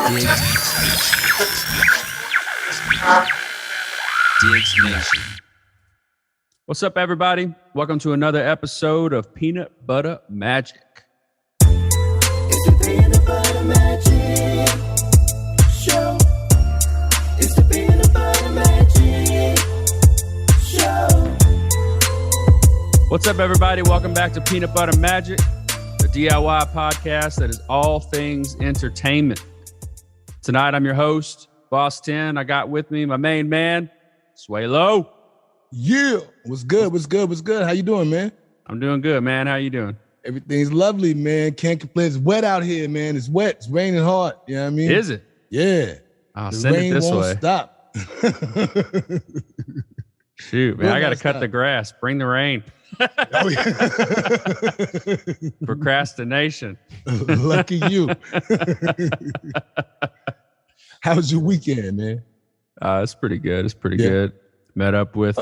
Diggs Nation. What's up, everybody? Welcome to another episode of Peanut Butter Magic. It's the Peanut Butter Magic Show. It's the Peanut Butter Magic Show. What's up, everybody? Welcome back to Peanut Butter Magic, the DIY podcast that is all things entertainment. Tonight, I'm your host, Boss 10. I got with me my main man, Swaylo. Yeah, what's good? How you doing, man? I'm doing good, man. How you doing? Everything's lovely, man. Can't complain. It's wet out here, man. It's wet. It's raining hard. You know what I mean? Is it? Yeah. I'll the send rain it this won't way. Stop. Shoot, man. I got to cut the grass. Bring the rain. Oh, yeah. Procrastination. Lucky you. How was your weekend, man? It's pretty good. It's pretty good. Met up with...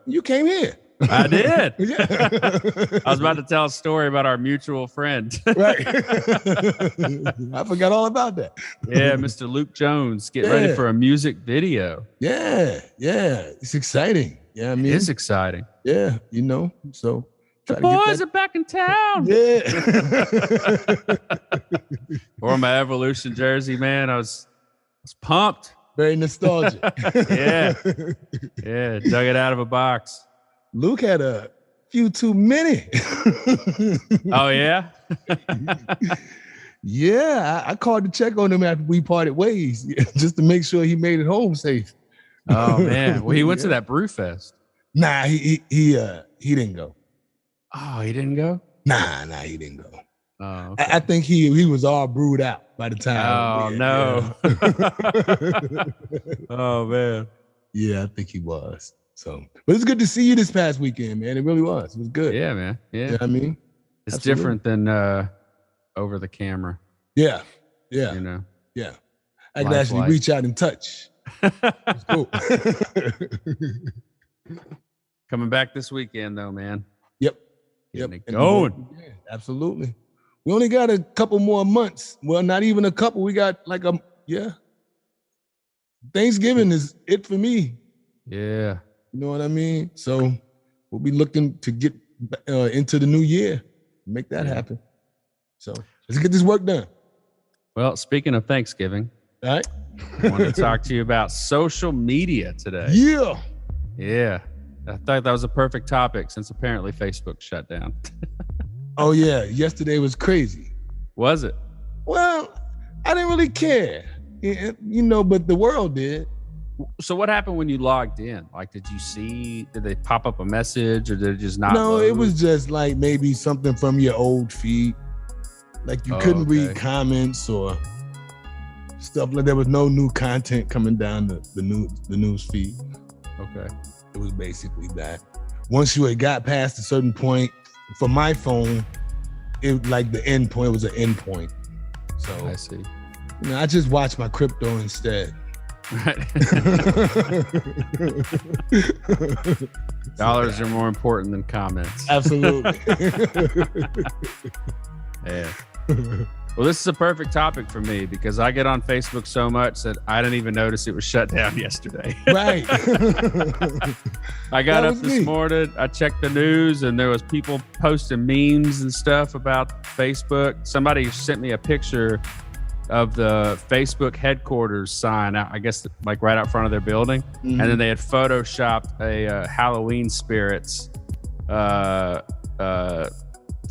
you came here. I did. Yeah. I was about to tell a story about our mutual friend. Right. I forgot all about that. Yeah, Mr. Luke Jones getting ready for a music video. Yeah. It's exciting. Yeah, I mean, It is exciting. Yeah, you know, so The boys are back in town. Yeah. Wore my Evolution jersey, man. I was pumped. Very nostalgic. Yeah. Yeah, dug it out of a box. Luke had a few too many. Oh, yeah? Yeah, I called to check on him after we parted ways, just to make sure he made it home safe. Oh, man. Well, he went to that brew fest. Nah, he didn't go. Oh, he didn't go? Nah, he didn't go. Oh, okay. I think he was all brewed out by the time. Oh, no. Oh, man. Yeah, I think he was. So, but it's good to see you this past weekend, man. It really was. It was good. Yeah, man. Yeah. You know what I mean? It's Absolutely. different than over the camera. Yeah. You know? Yeah. I can Life actually light. reach out and touch. It's cool. Coming back this weekend, though, man. Yep. Getting it And going. yeah, absolutely. We only got a couple more months. Well, not even a couple. We got like Thanksgiving is it for me. Yeah. You know what I mean? So we'll be looking to get into the new year, make that happen. So let's get this work done. Well, speaking of Thanksgiving, All right. I want to talk to you about social media today. Yeah. Yeah. I thought that was a perfect topic since apparently Facebook shut down. Oh, yeah. Yesterday was crazy. Was it? Well, I didn't really care, you know, but the world did. So what happened when you logged in? Like, did they pop up a message or did it just not No, load? it was just like maybe something from your old feed. Like you couldn't read okay. comments or stuff like there was no new content coming down the news feed. Okay. It was basically that. Once you had got past a certain point, for my phone, it like the end point was an end point. So I see. you know, I just watched my crypto instead. Right. Dollars are more important than comments. Absolutely. Yeah. Well, this is a perfect topic for me because I get on Facebook so much that I didn't even notice it was shut down yesterday. Right. I got That up was this me. morning, I checked the news, and there was people posting memes and stuff about Facebook. Somebody sent me a picture of the Facebook headquarters sign, I guess like right out front of their building. Mhm. And then they had photoshopped a Halloween spirits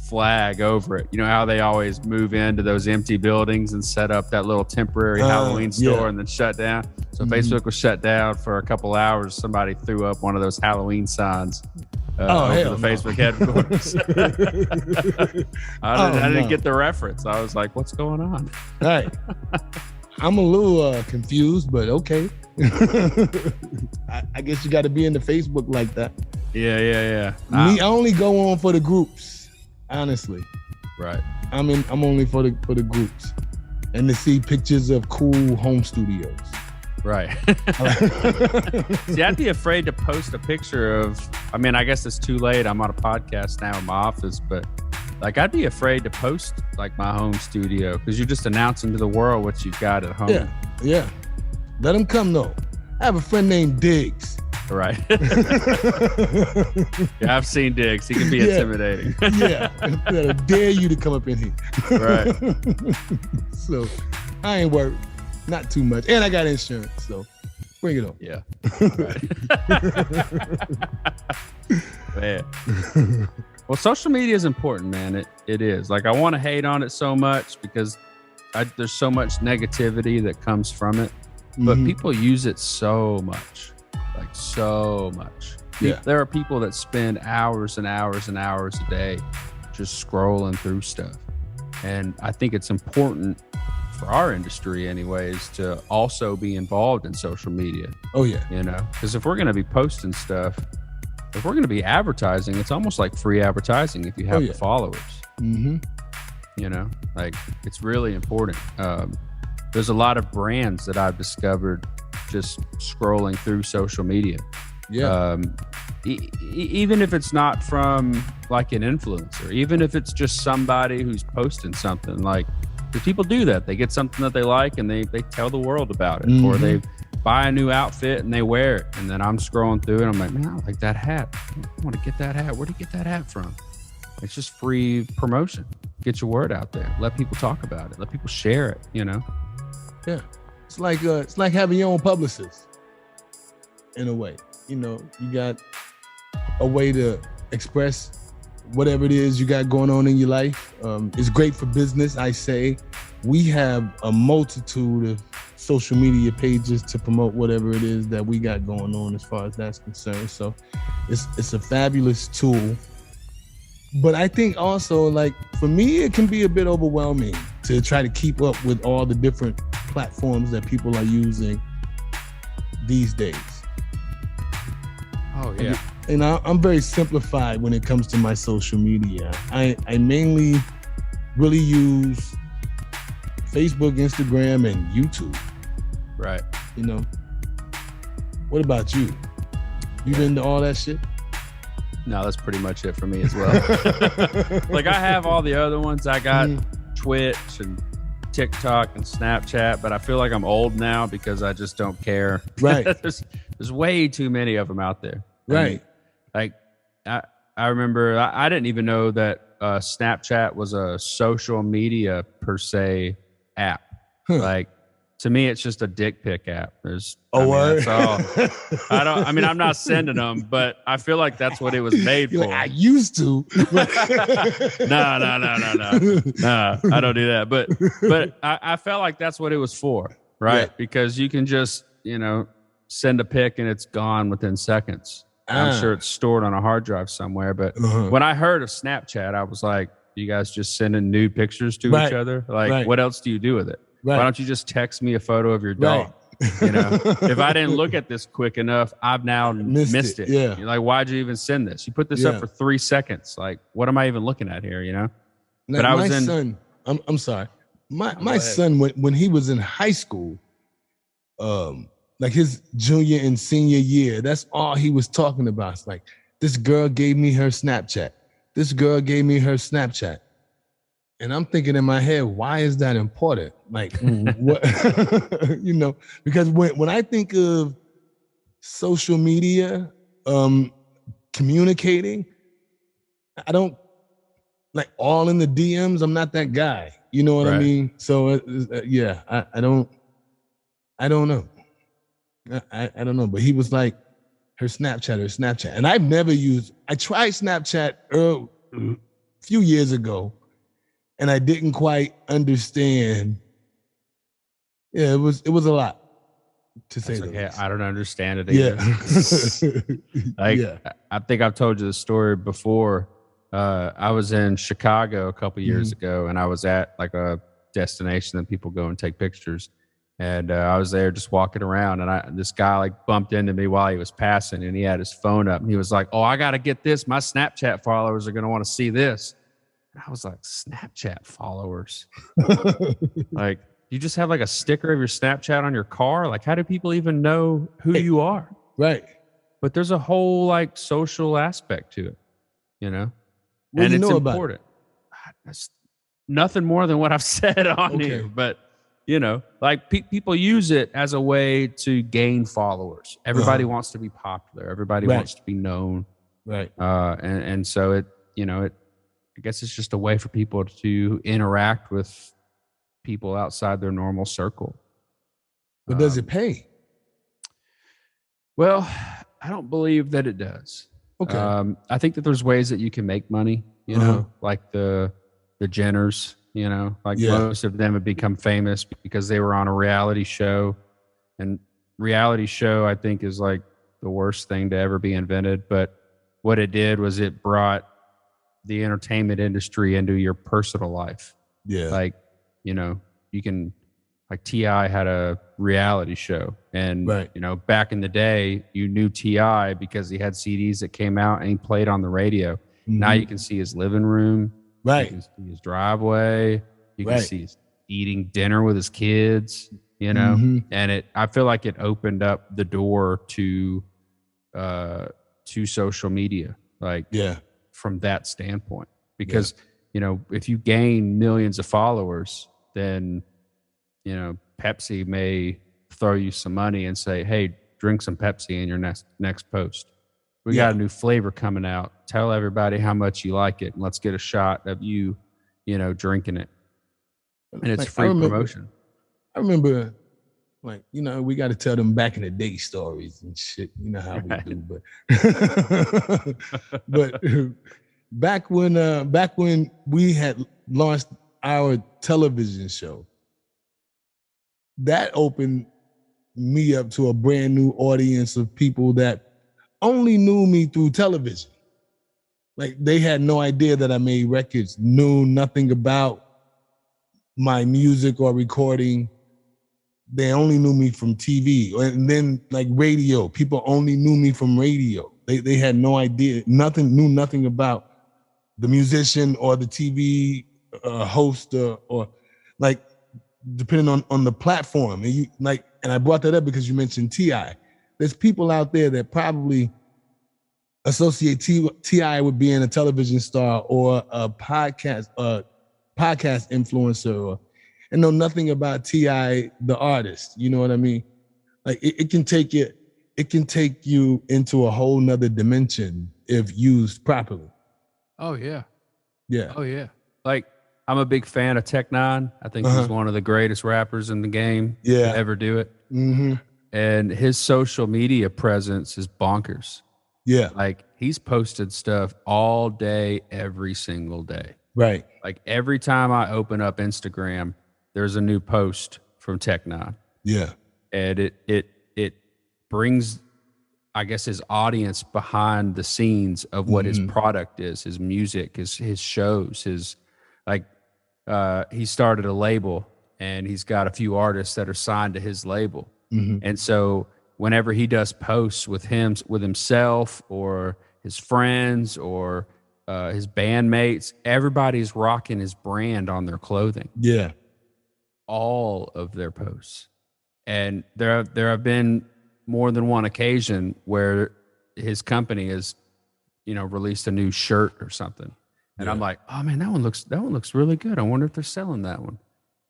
flag over it. You know how they always move into those empty buildings and set up that little temporary Halloween store yeah. and then shut down. So Mhm. Facebook was shut down for a couple hours. Somebody threw up one of those Halloween signs over hell the no. Facebook headquarters. I didn't no. get the reference. I was like, what's going on? Right. I'm a little confused, but okay. I guess you got to be into Facebook like that. Yeah. Me, I only go on for the groups, honestly. Right. I'm only for the groups and to see pictures of cool home studios. Right. See, I'd be afraid to post a picture of, I mean, I guess it's too late. I'm on a podcast now in my office, but Like, I'd be afraid to post like my home studio because you're just announcing to the world what you've got at home. Yeah. Let them come though. I have a friend named Diggs. Right. Yeah, I've seen Diggs. He can be intimidating. Yeah. I dare you to come up in here. Right. So I ain't worried. Not too much. And I got insurance, so bring it on. Yeah. Right. Man. Well, social media is important, man. It is. Like, I want to hate on it so much because there's so much negativity that comes from it. But people use it so much. Like, so much. Yeah. There are people that spend hours and hours and hours a day just scrolling through stuff. And I think it's important for our industry anyways to also be involved in social media. Oh yeah. You know, because if we're going to be posting stuff, if we're going to be advertising, it's almost like free advertising if you have the followers. You know, like, it's really important. There's a lot of brands that I've discovered just scrolling through social media. Yeah. Even if it's not from like an influencer, even if it's just somebody who's posting something, like, because people do that. They get something that they like and they tell the world about it, or they buy a new outfit and they wear it. And then I'm scrolling through and I'm like, man, I like that hat. I want to get that hat. Where'd you get that hat from? It's just free promotion. Get your word out there. Let people talk about it. Let people share it, you know? Yeah. It's like having your own publicist in a way. You know, you got a way to express whatever it is you got going on in your life. It's great for business, I say. We have a multitude of social media pages to promote whatever it is that we got going on as far as that's concerned. So it's a fabulous tool. But I think also, like, for me, it can be a bit overwhelming to try to keep up with all the different platforms that people are using these days. Oh, yeah. And I'm very simplified when it comes to my social media. I mainly really use Facebook, Instagram, and YouTube. Right. You know, what about you? You into all that shit? No, that's pretty much it for me as well. Like, I have all the other ones. I got Twitch and TikTok and Snapchat, but I feel like I'm old now because I just don't care. Right. There's way too many of them out there. Right. I mean, like, I remember I didn't even know that Snapchat was a social media per se app. Like, to me, it's just a dick pic app. That's all. I'm not sending them, but I feel like that's what it was made for. Like, I used to. No, I don't do that. But I felt like that's what it was for, right? Yeah. Because you can just, you know, send a pic and it's gone within seconds. I'm sure it's stored on a hard drive somewhere. But when I heard of Snapchat, I was like, you guys just sending nude pictures to each other? Like, what else do you do with it? Right. Why don't you just text me a photo of your dog? Right. You know, if I didn't look at this quick enough, I've now missed it. Yeah. You're like, why'd you even send this? You put this up for 3 seconds. Like, what am I even looking at here? You know? Now, but I was son. I'm sorry. My son, when he was in high school, like his junior and senior year, that's all he was talking about. It's like, this girl gave me her Snapchat. This girl gave me her Snapchat. And I'm thinking in my head, why is that important? Like, what, you know, because when I think of social media, communicating, I don't like all in the DMs. I'm not that guy. You know what I mean? So yeah, I don't know. I don't know. But he was like, her Snapchat. And I've never used, I tried Snapchat a few years ago. And I didn't quite understand. Yeah, it was a lot to say the least. I don't understand it either. Yeah. I think I've told you the story before. I was in Chicago a couple years ago, and I was at like a destination that people go and take pictures. And I was there just walking around, and this guy like bumped into me while he was passing, and he had his phone up, and he was like, "Oh, I got to get this. My Snapchat followers are going to want to see this." I was like, Snapchat followers? Like, you just have like a sticker of your Snapchat on your car? Like, how do people even know who you are? Right. But there's a whole like social aspect to it, you know? What and do you it's know important. That's nothing more than what I've said on here, but like people use it as a way to gain followers. Everybody wants to be popular. Everybody wants to be known. Right. And so I guess it's just a way for people to interact with people outside their normal circle. But does it pay? Well, I don't believe that it does. Okay. I think that there's ways that you can make money, like the Jenners, like most of them have become famous because they were on a reality show, and reality show, I think, is like the worst thing to ever be invented. But what it did was it brought the entertainment industry into your personal life. Yeah. Like, you can, like T.I. had a reality show, and back in the day, you knew T.I. because he had CDs that came out and he played on the radio. Now you can see his living room, you can see his driveway, you can see his eating dinner with his kids, and I feel like it opened up the door to social media, like from that standpoint, because if you gain millions of followers, then Pepsi may throw you some money and say, hey, drink some Pepsi in your next post. We got a new flavor coming out. Tell everybody how much you like it, and let's get a shot of you, drinking it. And it's free promotion. I remember, like, we got to tell them back in the day stories and shit. You know how we do, but back when we had launched our television show, that opened me up to a brand new audience of people that only knew me through television. Like, they had no idea that I made records, knew nothing about my music or recording. They only knew me from TV. And then like radio, people only knew me from radio. They had no idea, knew nothing about the musician or the TV host or like, depending on the platform. And I brought that up because you mentioned T.I. There's people out there that probably associate T.I. with being a television star or a podcast influencer, and know nothing about T.I. the artist. You know what I mean? Like, it can take you into a whole nother dimension if used properly. Oh yeah. Yeah. Oh yeah. Like, I'm a big fan of Tech Nine. I think he's one of the greatest rappers in the game to ever do it. Mm-hmm. And his social media presence is bonkers. Yeah. Like, he's posted stuff all day, every single day. Right. Like, every time I open up Instagram, there's a new post from Tech Nine. Yeah. And it brings, I guess, his audience behind the scenes of what his product is, his music, his shows, he started a label, and he's got a few artists that are signed to his label. And so whenever he does posts with himself or his friends or his bandmates, everybody's rocking his brand on their clothing. Yeah. All of their posts. And there have been more than one occasion where his company has, released a new shirt or something. And I'm like, oh man, that one looks really good. I wonder if they're selling that one.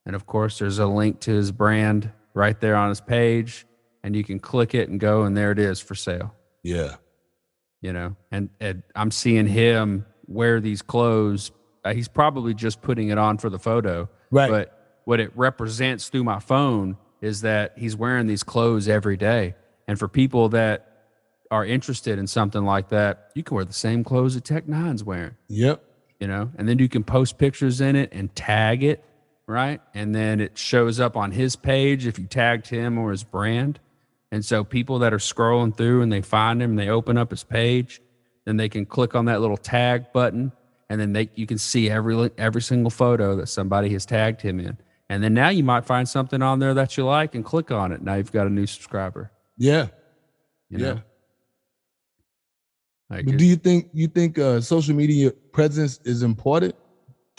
And of course, there's a link to his brand right there on his page, and you can click it and go, and there it is for sale. Yeah. And I'm seeing him wear these clothes. He's probably just putting it on for the photo. Right. But what it represents through my phone is that he's wearing these clothes every day. And for people that are interested in something like that, you can wear the same clothes that Tech Nine's wearing. Yep. And then you can post pictures in it and tag it, right? And then it shows up on his page if you tagged him or his brand. And so people that are scrolling through and they find him and they open up his page, then they can click on that little tag button, and then you can see every single photo that somebody has tagged him in. And then now you might find something on there that you like and click on it. Now you've got a new subscriber. Yeah. You know? Like, but do you think social media presence is important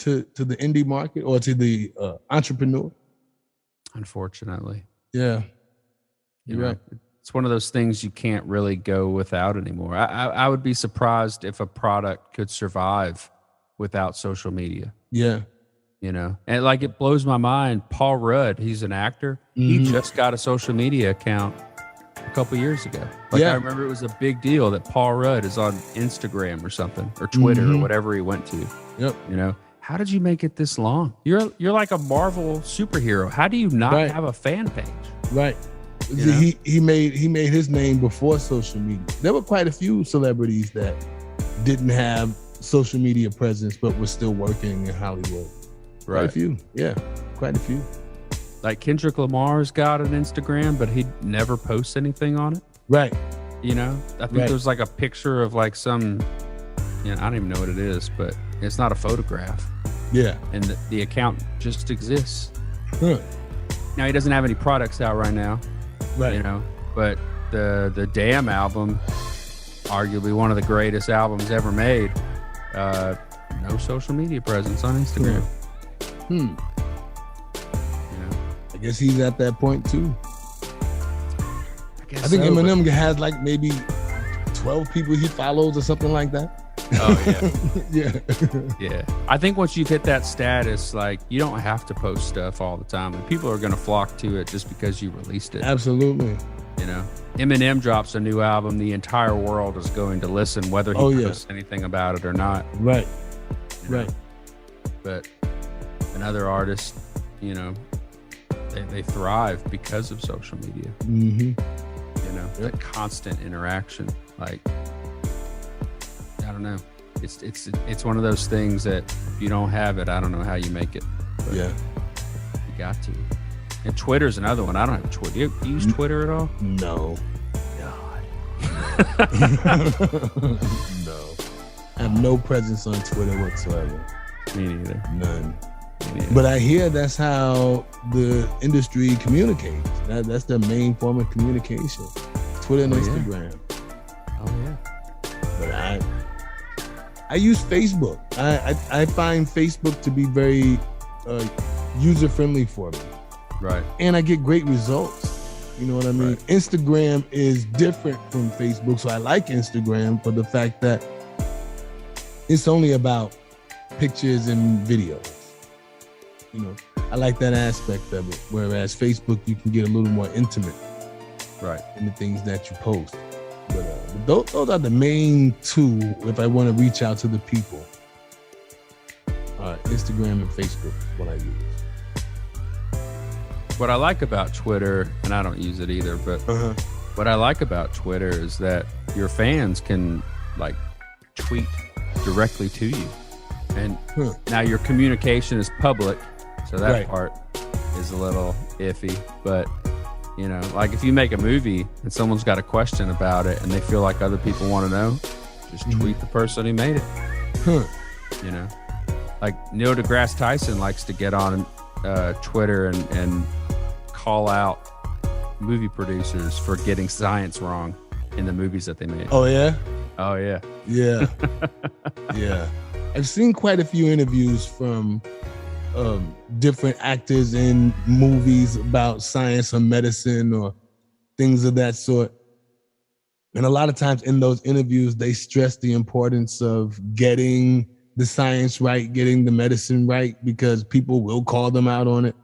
to the indie market or to the entrepreneur? Unfortunately. Yeah. You're right. It's one of those things you can't really go without anymore. I would be surprised if a product could survive without social media. Yeah. You know, and like it blows my mind. Paul Rudd, he's an actor. He just got a social media account a couple years ago. Like I remember it was a big deal that Paul Rudd is on Instagram or something, or Twitter or whatever he went to. Yep. You know, how did you make it this long? You're like a Marvel superhero. How do you not have a fan page? Right. You know? He made his name before social media. There were quite a few celebrities that didn't have social media presence but were still working in Hollywood. Right. Quite a few. Yeah. Quite a few. Like Kendrick Lamar's got an Instagram, but he never posts anything on it. Right. You know, I think there's like a picture of like some, you know, I don't even know what it is, but it's not a photograph. Yeah. And the account just exists. Huh. Now he doesn't have any products out right now. Right. You know, but the Damn album, arguably one of the greatest albums ever made, no social media presence on Instagram. You know? I guess he's at that point too. I I think so, Eminem has like maybe 12 people he follows or something like that. Oh yeah. Yeah. I think once you've hit that status, like you don't have to post stuff all the time, and people are going to flock to it just because you released it. Absolutely. You know, Eminem drops a new album, the entire world is going to listen, whether he posts anything about it or not. Right. You know? Right. But another artist, you know, they thrive because of social media. You know, that constant interaction. Like, I don't know. It's one of those things that if you don't have it, I don't know how you make it. But you got to. And Twitter's another one. I don't have Twitter. You use Twitter at all? No. God. No. I have no presence on Twitter whatsoever. Me neither. None. But I hear that's how the industry communicates. That's the main form of communication. Twitter and Instagram. Oh yeah. But I use Facebook. I find Facebook to be very user friendly for me. Right. And I get great results. You know what I mean? Right. Instagram is different from Facebook, so I like Instagram for the fact that it's only about pictures and videos. You know, I like that aspect of it. Whereas Facebook, you can get a little more intimate, right, in the things that you post. But those are the main two if I want to reach out to the people. Instagram and Facebook is what I use. What I like about Twitter, and I don't use it either, but what I like about Twitter is that your fans can like tweet directly to you. And now your communication is public, so that part is a little iffy. But, you know, like if you make a movie and someone's got a question about it and they feel like other people want to know, just tweet the person who made it. You know, like Neil deGrasse Tyson likes to get on Twitter and call out movie producers for getting science wrong in the movies that they made. Oh, yeah? Oh, yeah. Yeah. Yeah. I've seen quite a few interviews from different actors in movies about science or medicine or things of that sort. And a lot of times in those interviews, they stress the importance of getting the science right, getting the medicine right, because people will call them out on it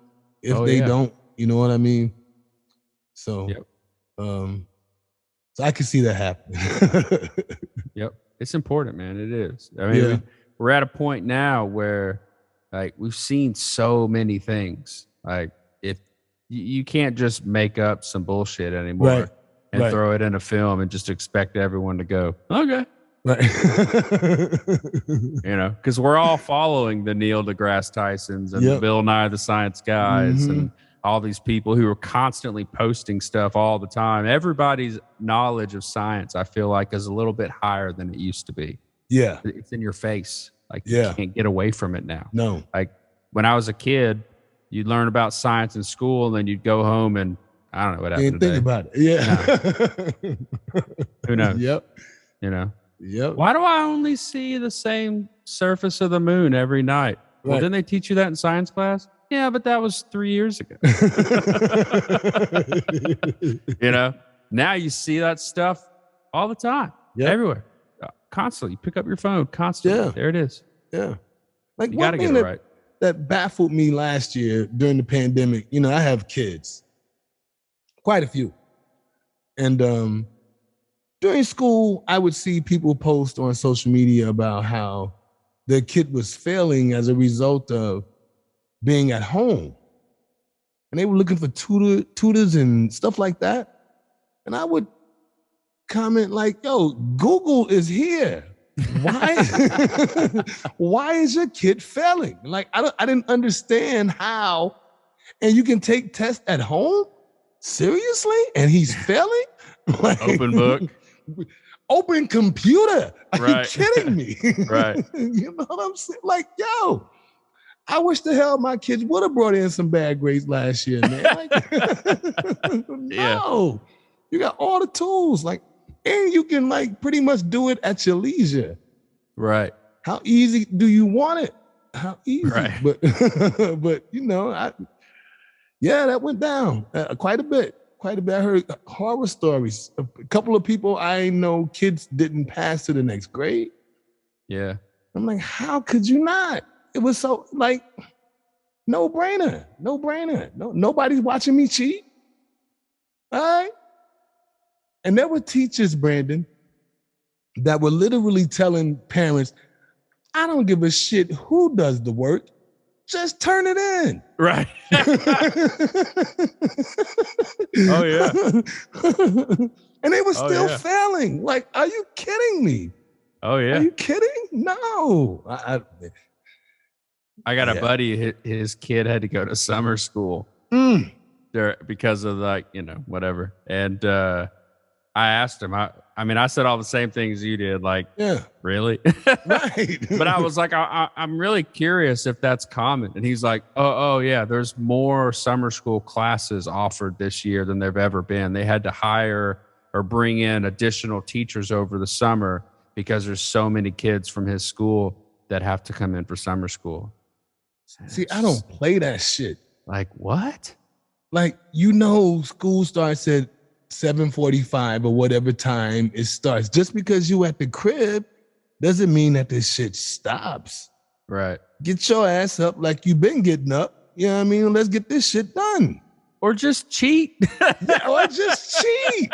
if they don't. You know what I mean? So, so I can see that happening. Yep. It's important, man. It is. I mean, we're at a point now where like we've seen so many things. Like if you can't just make up some bullshit anymore and throw it in a film and just expect everyone to go, okay. Right. You know, because we're all following the Neil deGrasse Tysons and the Bill Nye the Science Guys and all these people who are constantly posting stuff all the time. Everybody's knowledge of science, I feel like, is a little bit higher than it used to be. Yeah. It's in your face. Like you can't get away from it now. No. Like when I was a kid, you'd learn about science in school and then you'd go home and I don't know what happened today. Think about it. Yeah. No. Who knows? Yep. You know? Yep. Why do I only see the same surface of the moon every night? Well, didn't they teach you that in science class? Yeah, but that was 3 years ago. You know, now you see that stuff all the time, everywhere, constantly. You pick up your phone, constantly. There it is. Yeah. Like You one got to thing get it right. that baffled me last year during the pandemic, you know, I have kids, quite a few. And during school, I would see people post on social media about how their kid was failing as a result of being at home. And they were looking for tutors and stuff like that. And I would comment like, yo, Google is here. Why? Why is your kid failing? Like, I didn't understand how. And you can take tests at home? Seriously? And he's failing? Like, Open book. Open computer. Are you Right. kidding me? Right. You know what I'm saying? Like, yo, I wish the hell my kids would have brought in some bad grades last year, man. Like, no, you got all the tools. Like, and you can like pretty much do it at your leisure. Right. How easy do you want it? How easy? Right. But you know, that went down quite a bit. Quite a bit. I heard horror stories. A couple of people I know, kids didn't pass to the next grade. Yeah. I'm like, how could you not? It was so like no brainer. No, nobody's watching me cheat. All right. And there were teachers, Brandon, that were literally telling parents, I don't give a shit who does the work. Just turn it in. Right. Oh, yeah. And they were still failing. Like, are you kidding me? Oh, yeah. Are you kidding? No. I got a buddy, his kid had to go to summer school there because of like, you know, whatever. And I asked him, I mean, I said all the same things you did, like, yeah, really? Right. But I was like, I'm really curious if that's common. And he's like, oh yeah, there's more summer school classes offered this year than there've ever been. They had to hire or bring in additional teachers over the summer because there's so many kids from his school that have to come in for summer school. See, I don't play that shit. Like, what? Like, you know, school starts at 7:45 or whatever time it starts. Just because you at the crib doesn't mean that this shit stops. Right. Get your ass up like you've been getting up. You know what I mean? Let's get this shit done. Or just cheat. Or just cheat.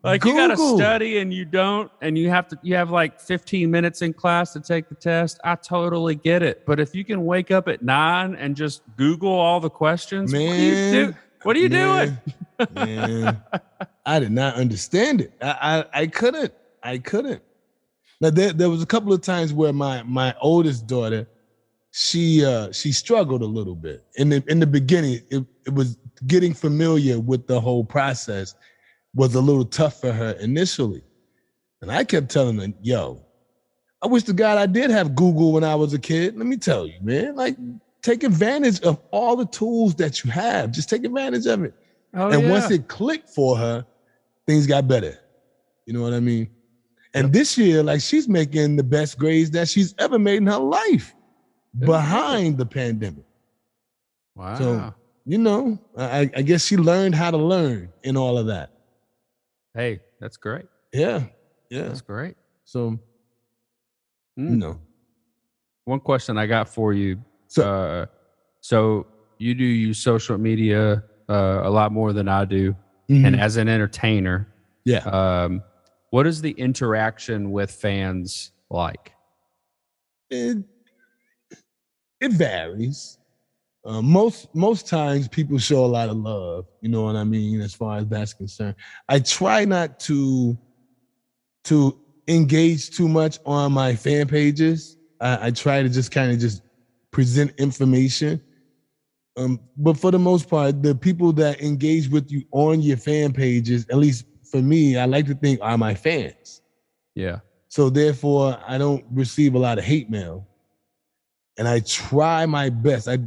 Like Google. You got to study and you don't, and you have like 15 minutes in class to take the test. I totally get it. But if you can wake up at 9 and just Google all the questions, man, what are you doing? Man, I did not understand it. I couldn't. Now there was a couple of times where my oldest daughter, she struggled a little bit. In the beginning, it was getting familiar with the whole process was a little tough for her initially. And I kept telling her, yo, I wish to God I did have Google when I was a kid. Let me tell you, man, like take advantage of all the tools that you have. Just take advantage of it. Once it clicked for her, things got better. You know what I mean? And this year, like she's making the best grades that she's ever made in her life behind the pandemic. Wow. So, you know, I guess she learned how to learn in all of that. Hey, that's great. Yeah. That's great. So, you know. One question I got for you. So you do use social media a lot more than I do. And as an entertainer, what is the interaction with fans like? It varies. Most times people show a lot of love, you know what I mean, as far as that's concerned. I try not to engage too much on my fan pages. I try to just kind of just present information. But for the most part, the people that engage with you on your fan pages, at least for me, I like to think are my fans. Yeah. So therefore, I don't receive a lot of hate mail. And I try my best. I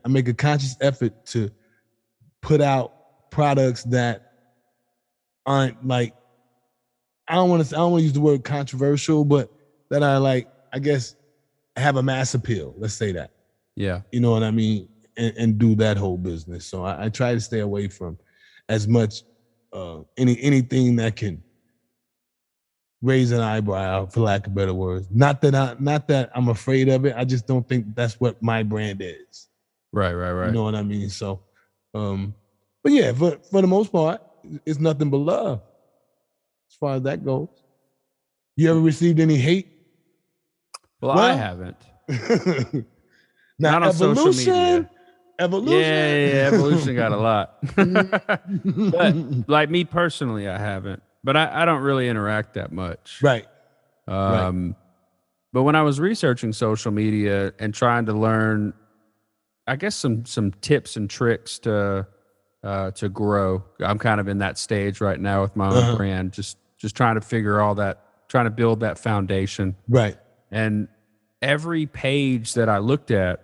make a conscious effort to put out products that aren't like, I don't want to use the word controversial, but that are like, I guess, have a mass appeal. Let's say that. Yeah. You know what I mean? And do that whole business. So I try to stay away from as much anything that can raise an eyebrow, for lack of better words. Not that I'm afraid of it. I just don't think that's what my brand is. Right. You know what I mean? So, but yeah, for the most part, it's nothing but love as far as that goes. You ever received any hate? Well, I haven't. Now, Not on social media. Evolution. Yeah, Evolution got a lot. But like me personally, I haven't. But I don't really interact that much. Right. But when I was researching social media and trying to learn, I guess some tips and tricks to grow, I'm kind of in that stage right now with my own brand, just trying to figure all that, trying to build that foundation. Right. And every page that I looked at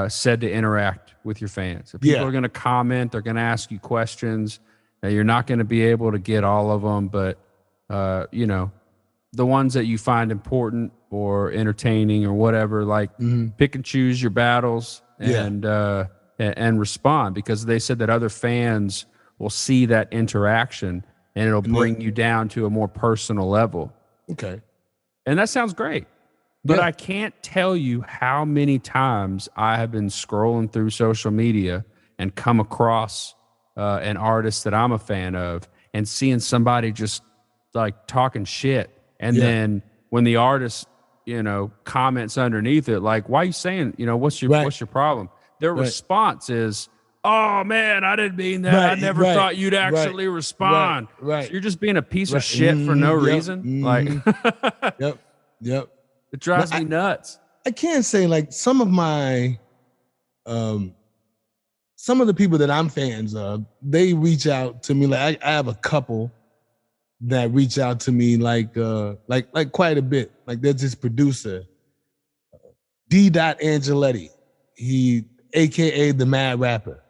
said to interact with your fans. So people are going to comment, they're going to ask you questions. Now, you're not going to be able to get all of them, but the ones that you find important or entertaining or whatever, like pick and choose your battles and respond, because they said that other fans will see that interaction and it'll bring you down to a more personal level. Okay. And that sounds great. But I can't tell you how many times I have been scrolling through social media and come across an artist that I'm a fan of and seeing somebody just like talking shit. And then when the artist, comments underneath it, like, why are you saying, what's your problem? Their response is, oh man, I didn't mean that. I never thought you'd actually respond. Right. So you're just being a piece of shit for no reason. Like, Yep. It drives me nuts. I can't say like some of my, some of the people that I'm fans of, they reach out to me. Like I have a couple that reach out to me like quite a bit. Like there's this producer, D. Angeletti. He, AKA the Mad Rapper.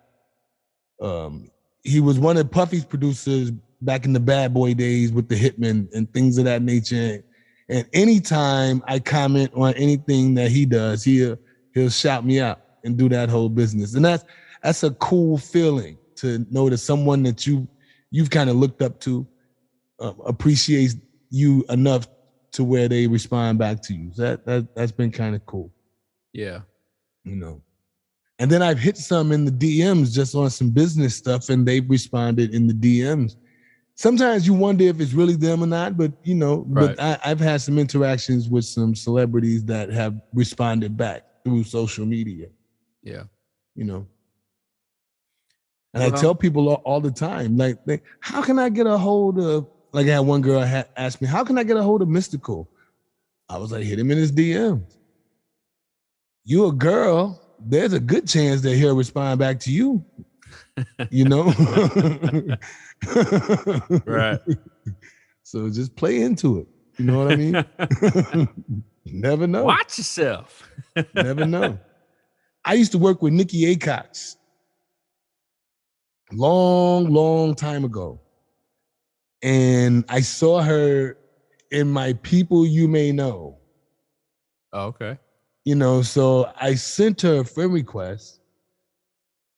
He was one of Puffy's producers back in the Bad Boy days with the Hitman and things of that nature. And anytime I comment on anything that he does, he'll shout me out and do that whole business. And that's a cool feeling to know that someone that you've kind of looked up to appreciates you enough to where they respond back to you. So that's been kind of cool. Yeah. And then I've hit some in the DMs just on some business stuff, and they've responded in the DMs. Sometimes you wonder if it's really them or not, but but I've had some interactions with some celebrities that have responded back through social media. Yeah. And I tell people all the time, like, how can I get a hold of, like I had one girl ask me, how can I get a hold of Mystical? I was like, hit him in his DMs. You a girl, there's a good chance that he'll respond back to you. Right. So just play into it. You know what I mean? Never know. Watch yourself. Never know. I used to work with Nikki Acox long time ago. And I saw her in my People You May Know. Oh, okay. So I sent her a friend request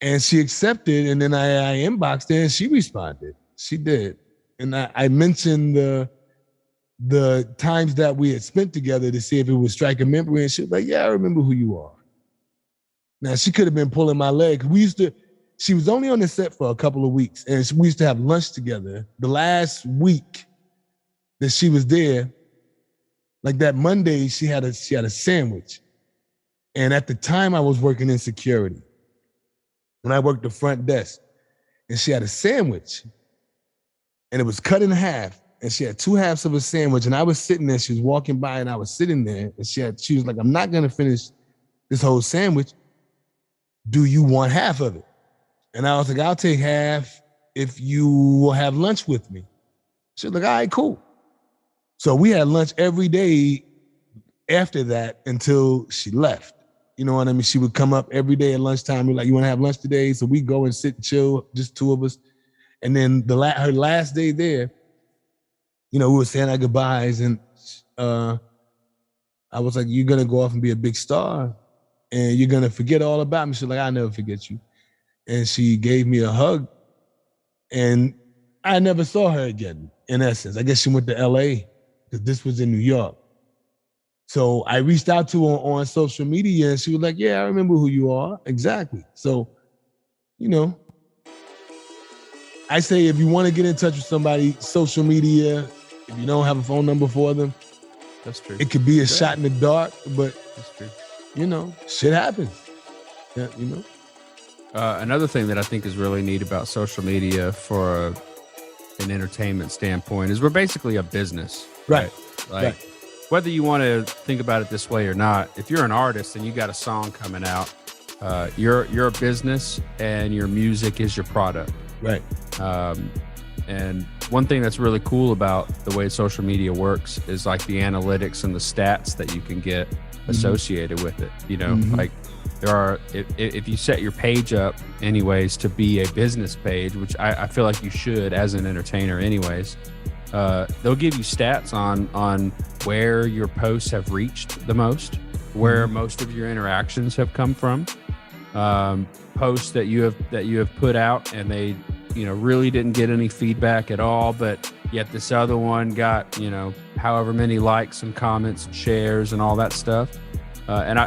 and she accepted, and then I inboxed her and she responded. She did. And I mentioned the times that we had spent together to see if it would strike a memory, and she was like, yeah, I remember who you are. Now, she could have been pulling my leg. She was only on the set for a couple of weeks, and we used to have lunch together. The last week that she was there, like that Monday, she had a sandwich. And at the time, I was working in security. When I worked the front desk, and she had a sandwich, and it was cut in half, and she had two halves of a sandwich, and I was sitting there. She was walking by, and I was sitting there, and she was like, I'm not gonna finish this whole sandwich. Do you want half of it? And I was like, I'll take half if you will have lunch with me. She was like, all right, cool. So we had lunch every day after that until she left. You know what I mean? She would come up every day at lunchtime. We're like, you want to have lunch today? So we go and sit and chill, just two of us. And then her last day there, we were saying our goodbyes. And I was like, you're going to go off and be a big star. And you're going to forget all about me. She's like, I'll never forget you. And she gave me a hug. And I never saw her again, in essence. I guess she went to LA because this was in New York. So I reached out to her on social media, and she was like, "Yeah, I remember who you are." Exactly. So, I say if you want to get in touch with somebody, social media, if you don't have a phone number for them, That's true. it could be a shot in the dark, but That's true. Shit happens. Yeah, Another thing that I think is really neat about social media for an entertainment standpoint is we're basically a business. Right. Like, whether you want to think about it this way or not, if you're an artist and you got a song coming out, you're a business and your music is your product. Right. And one thing that's really cool about the way social media works is like the analytics and the stats that you can get associated with it. Like there are, if you set your page up anyways to be a business page, which I feel like you should as an entertainer anyways, they'll give you stats on where your posts have reached the most, where most of your interactions have come from, posts that you have put out and they really didn't get any feedback at all, but yet this other one got however many likes and comments and shares and all that stuff. And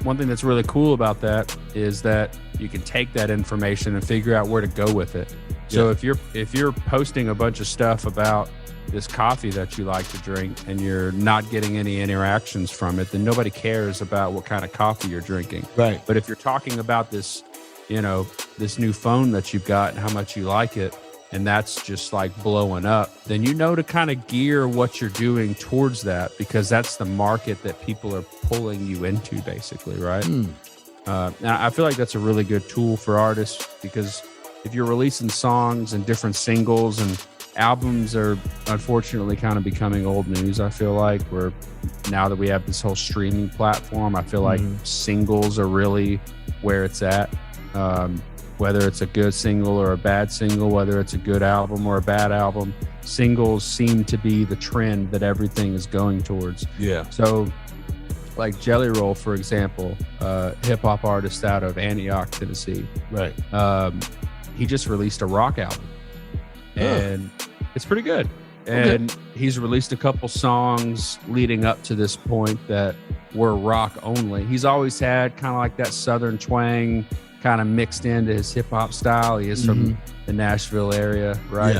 one thing that's really cool about that is that you can take that information and figure out where to go with it. So if you're posting a bunch of stuff about this coffee that you like to drink and you're not getting any interactions from it, then nobody cares about what kind of coffee you're drinking. Right. But if you're talking about this, this new phone that you've got and how much you like it, and that's just like blowing up, then to kind of gear what you're doing towards that, because that's the market that people are pulling you into basically, right? And I feel like that's a really good tool for artists, because if you're releasing songs and different singles, and albums are unfortunately kind of becoming old news, I feel like, where now that we have this whole streaming platform, I feel like singles are really where it's at. Whether it's a good single or a bad single, whether it's a good album or a bad album, singles seem to be the trend that everything is going towards. Yeah. So like Jelly Roll, for example, hip hop artist out of Antioch, Tennessee. Right. He just released a rock album and it's pretty good. And he's released a couple songs leading up to this point that were rock only. He's always had kind of like that Southern twang kind of mixed into his hip hop style. He is from the Nashville area, right?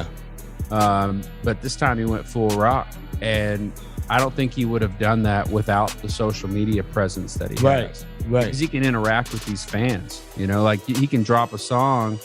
Yeah. But this time he went full rock, and I don't think he would have done that without the social media presence that he has. Right. Because he can interact with these fans, like he can drop a song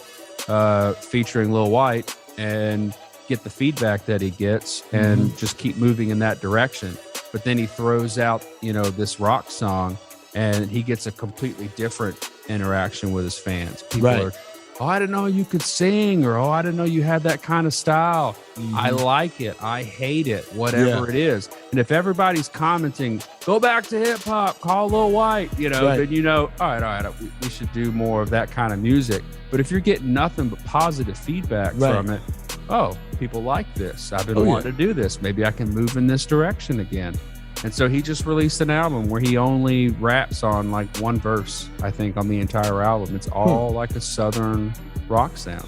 featuring Lil White and get the feedback that he gets and just keep moving in that direction. But then he throws out, this rock song and he gets a completely different interaction with his fans. People are, oh, I didn't know you could sing, or, oh, I didn't know you had that kind of style. I like it. I hate it, whatever it is. And if everybody's commenting, go back to hip hop, call Lil White, then all right, we should do more of that kind of music. But if you're getting nothing but positive feedback from it, oh, people like this. I've been wanting to do this. Maybe I can move in this direction again. And so he just released an album where he only raps on like one verse, I think, on the entire album. It's all like a Southern rock sound.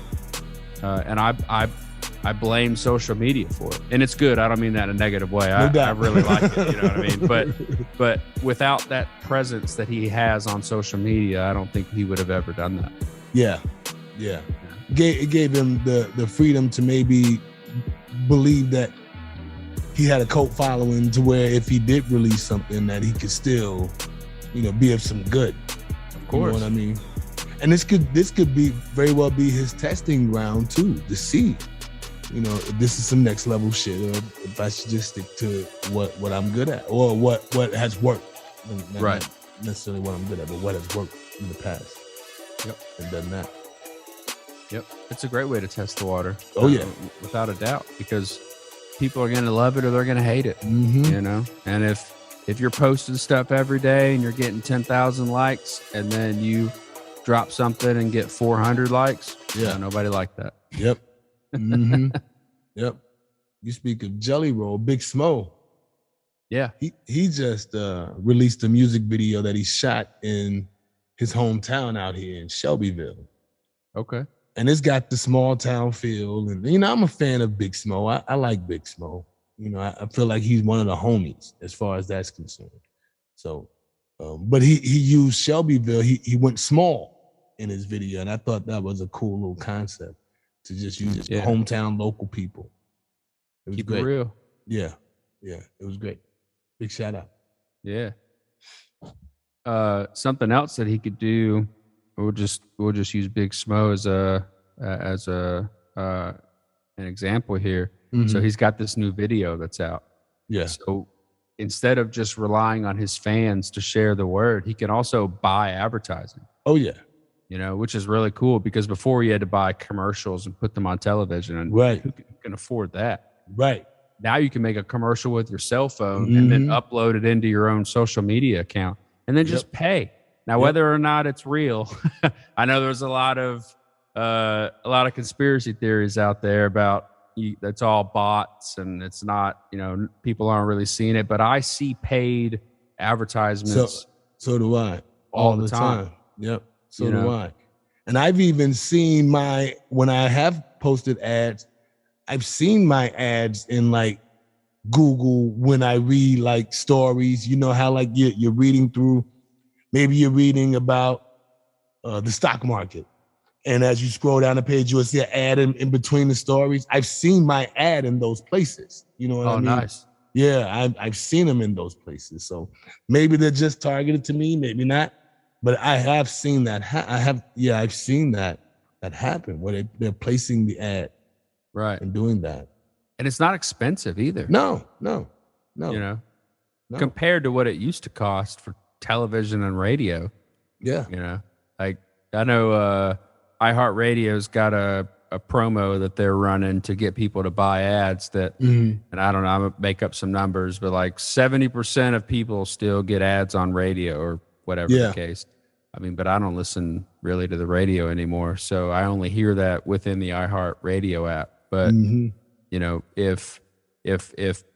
And I blame social media for it. And it's good. I don't mean that in a negative way. I really like it. You know what I mean? But without that presence that he has on social media, I don't think he would have ever done that. Yeah. It gave him the freedom to maybe believe that he had a cult following, to where if he did release something that he could still, be of some good. Of course. You know what I mean? And this could be very well be his testing ground too, to see, if this is some next level shit, or if I should just stick to what I'm good at, or what has worked. Not necessarily what I'm good at, but what has worked in the past. Yep. And done that. Yep. It's a great way to test the water. Oh yeah. Without a doubt, because people are going to love it or they're going to hate it, And if you're posting stuff every day and you're getting 10,000 likes, and then you drop something and get 400 likes, nobody liked that. Yep. Yep. You speak of Jelly Roll, Big Smo. Yeah. He just released a music video that he shot in his hometown out here in Shelbyville. Okay. And it's got the small town feel. And, I'm a fan of Big Smo. I like Big Smo. You know, I feel like he's one of the homies as far as that's concerned. So, but he used Shelbyville. He went small in his video, and I thought that was a cool little concept to just use hometown local people. It was Keep great. it real. Yeah, it was great. Big shout out. Yeah. Something else that he could do. We'll just use Big Smo as an example here. Mm-hmm. So he's got this new video that's out. Yeah. So instead of just relying on his fans to share the word, he can also buy advertising. Oh yeah. You know, which is really cool because before you had to buy commercials and put them on television, and right. who can afford that? Right. Now you can make a commercial with your cell phone and then upload it into your own social media account and then just pay. Now, whether or not it's real, I know there's a lot of conspiracy theories out there about that's all bots and it's not, you know, people aren't really seeing it, but I see paid advertisements. So do I all the time. Yep. So do I. And I've even seen when I have posted ads, I've seen my ads in like Google when I read like stories. You know how like you're reading through, maybe you're reading about the stock market. And as you scroll down the page, you'll see an ad in between the stories. I've seen my ad in those places. You know what I mean? Oh, nice. Yeah, I've seen them in those places. So maybe they're just targeted to me, maybe not. But I have seen that. I've seen that happen where they're placing the ad. Right. And doing that. And it's not expensive either. No. You know, compared to what it used to cost for television and radio. Yeah. You know, like I know iHeartRadio's got a promo that they're running to get people to buy ads that, and I don't know, I'm gonna make up some numbers, but like 70% of people still get ads on radio or whatever the case. I mean, but I don't listen really to the radio anymore. So I only hear that within the iHeartRadio app. But, you know, if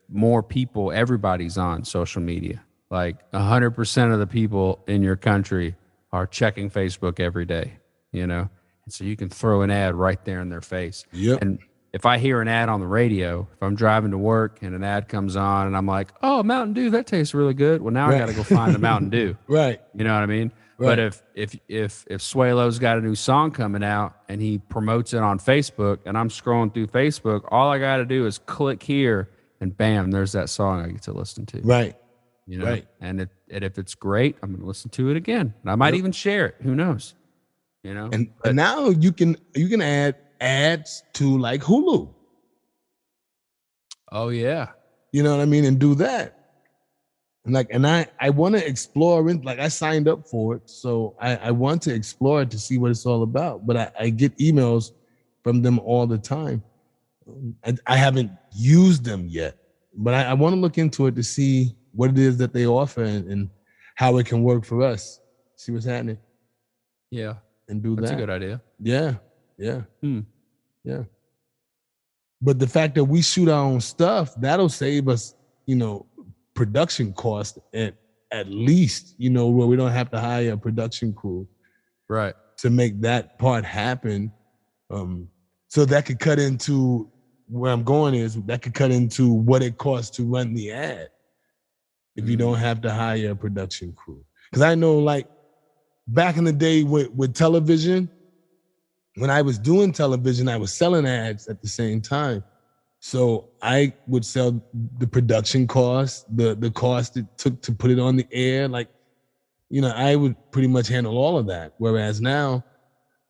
more people, everybody's on social media, like 100% of the people in your country are checking Facebook every day, you know? And so you can throw an ad right there in their face. Yep. And if I hear an ad on the radio, if I'm driving to work and an ad comes on and I'm like, oh, Mountain Dew, that tastes really good. Well, now I got to go find a Mountain Dew. Right. You know what I mean? Right. But if Swalo's got a new song coming out and he promotes it on Facebook and I'm scrolling through Facebook, all I got to do is click here and bam, there's that song I get to listen to. Right. You know, and if it's great, I'm going to listen to it again. And I might even share it. Who knows? You know, and now you can add ads to like Hulu. Oh yeah. You know what I mean? And do that. And I want to explore it. Like I signed up for it. So I want to explore it to see what it's all about. But I get emails from them all the time. I haven't used them yet, but I want to look into it to see what it is that they offer and how it can work for us. See what's happening. Yeah. And do That's that. a good idea. Yeah. Yeah. But the fact that we shoot our own stuff, that'll save us, you know, production cost at least, you know, where we don't have to hire a production crew. Right. To make that part happen. So that could cut into where I'm going is that could cut into what it costs to run the ad if you don't have to hire a production crew. Because I know like back in the day with television, when I was doing television, I was selling ads at the same time. So I would sell the production cost, the cost it took to put it on the air. Like, you know, I would pretty much handle all of that. Whereas now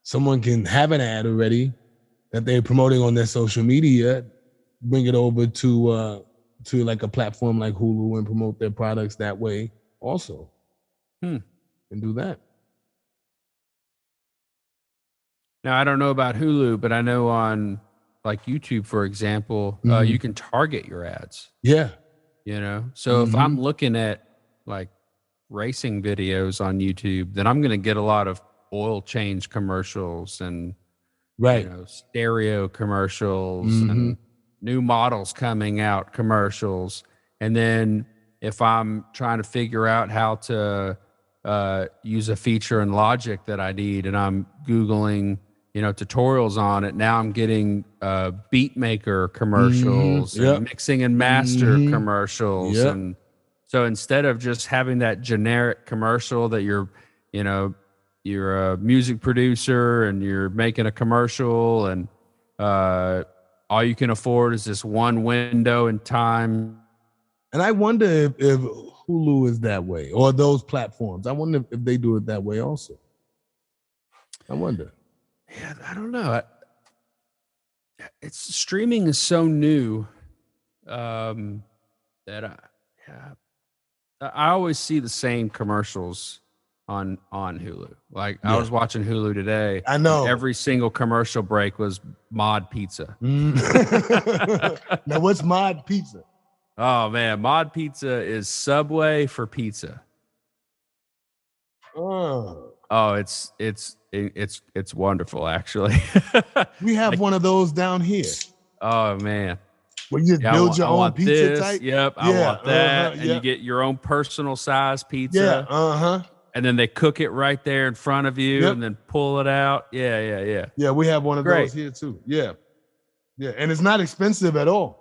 someone can have an ad already that they're promoting on their social media, bring it over to like a platform like Hulu and promote their products that way also. And do that. Now, I don't know about Hulu, but I know on like YouTube, for example, you can target your ads. Yeah. You know, so if I'm looking at like racing videos on YouTube, then I'm going to get a lot of oil change commercials and you know, stereo commercials and new models coming out commercials. And then if I'm trying to figure out how to use a feature in Logic that I need and I'm Googling, tutorials on it. Now I'm getting beat maker commercials Yep. and mixing and master commercials. Yep. And so instead of just having that generic commercial that you're a music producer and you're making a commercial and all you can afford is this one window in time. And I wonder if Hulu is that way, or those platforms. I wonder if they do it that way also. I wonder. Yeah, I don't know. Streaming is so new that I always see the same commercials on Hulu. Like I was watching Hulu today. I know. Every single commercial break was Mod Pizza. Now, what's Mod Pizza? Oh man, Mod Pizza is Subway for pizza. Oh, it's wonderful actually. We have one of those down here. Oh man. Where you just build your own pizza type? Yep, I want that. And you get your own personal size pizza. Yeah, And then they cook it right there in front of you and then pull it out. Yeah. Yeah, we have one of those here too. Yeah. And it's not expensive at all.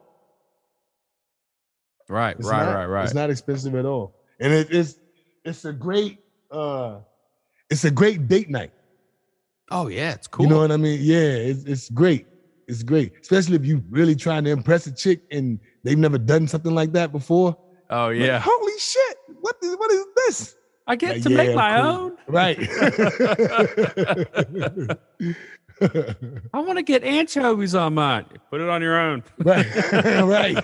Right. It's not expensive at all. And it's a great date night. Oh yeah, it's cool. You know what I mean? Yeah, it's great. It's great. Especially if you really trying to impress a chick and they've never done something like that before. Oh yeah. Like, holy shit. What is this? I get to make my own. Right. I want to get anchovies on mine. Put it on your own. Right. Right.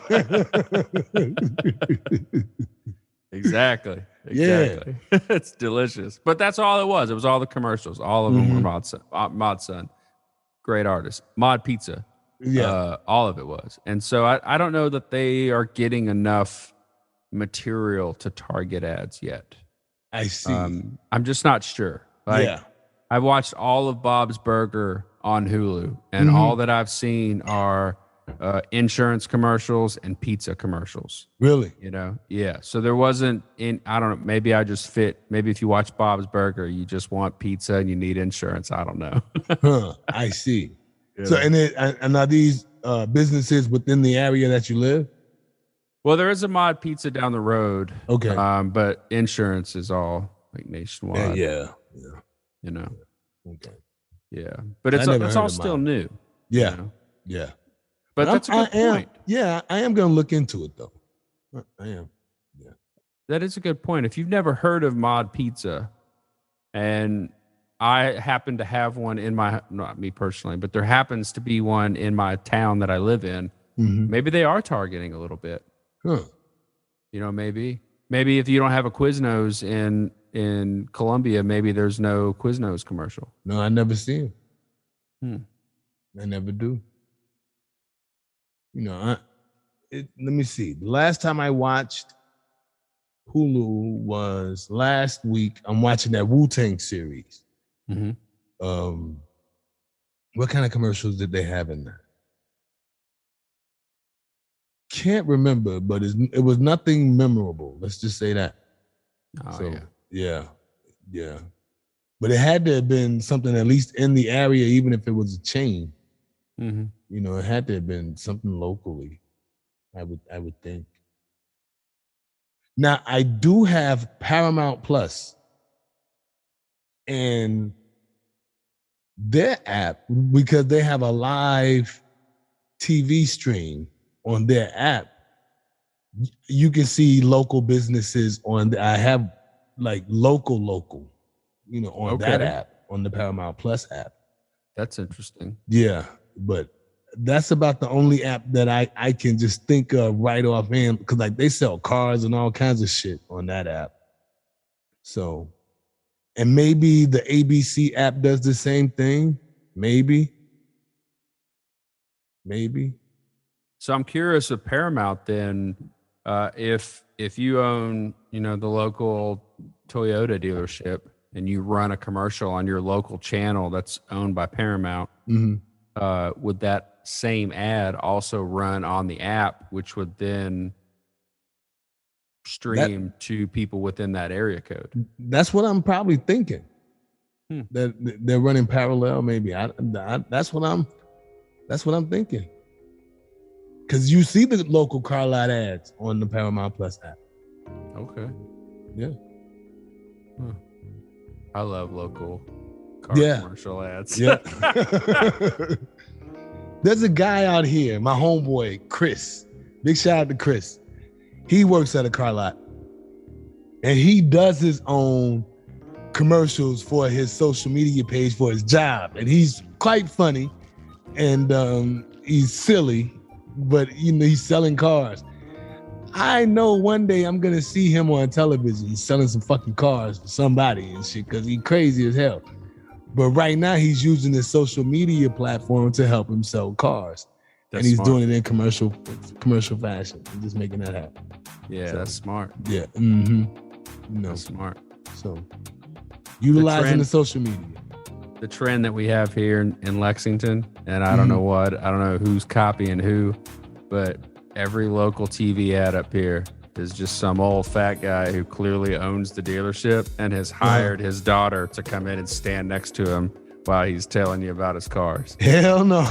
Exactly. It's delicious. But that's all it was. It was all the commercials. All of them were Mod Son. Great artist. Mod Pizza. Yeah. All of it was. And so I don't know that they are getting enough material to target ads yet. I see. I'm just not sure. I've watched all of Bob's Burger on Hulu, and all that I've seen are insurance commercials and pizza commercials. Really? Yeah. So there wasn't I don't know, maybe I just fit. Maybe if you watch Bob's Burger, you just want pizza and you need insurance. I don't know. I see. Yeah. So, and are these businesses within the area that you live? Well, there is a Mod Pizza down the road. Okay. But insurance is all like nationwide. Yeah. Okay. Yeah. But it's all still new. Yeah. Yeah. But that's a good point. Yeah, I am going to look into it though. I am. Yeah. That is a good point. If you've never heard of Mod Pizza, and I happen to have one not me personally, but there happens to be one in my town that I live in, maybe they are targeting a little bit. Huh. Maybe if you don't have a Quiznos in Columbia, maybe there's no Quiznos commercial. No, I never see them. I never do. Let me see. The last time I watched Hulu was last week. I'm watching that Wu-Tang series. What kind of commercials did they have in that? Can't remember, but it was nothing memorable. Let's just say that. Yeah. But it had to have been something at least in the area, even if it was a chain. It had to have been something locally. I would think. Now I do have Paramount Plus, and their app, because they have a live TV stream on their app, you can see local businesses I have like local, on that app, on the Paramount Plus app. That's interesting. Yeah, but that's about the only app that I can just think of right offhand, because like they sell cars and all kinds of shit on that app. So, and maybe the ABC app does the same thing. Maybe. So I'm curious with Paramount then, if you own, the local Toyota dealership and you run a commercial on your local channel that's owned by Paramount, would that same ad also run on the app, which would then stream to people within that area code? That's what I'm probably thinking. that they're running parallel. Maybe that's what I'm thinking. Because you see the local car lot ads on the Paramount Plus app. Okay. Yeah. I love local car commercial ads. Yeah. There's a guy out here, my homeboy, Chris. Big shout out to Chris. He works at a car lot. And he does his own commercials for his social media page for his job. And he's quite funny. And he's silly, but he's selling cars. I know one day I'm gonna see him on television selling some fucking cars for somebody and shit, because he's crazy as hell. But right now he's using his social media platform to help him sell cars. That's and he's smart. doing it in commercial fashion and just making that happen. Yeah, that's smart. Yeah. That's smart. So utilizing the social media. The trend that we have here in Lexington, and I don't know who's copying who, but every local TV ad up here is just some old fat guy who clearly owns the dealership and has hired his daughter to come in and stand next to him while he's telling you about his cars. Hell no.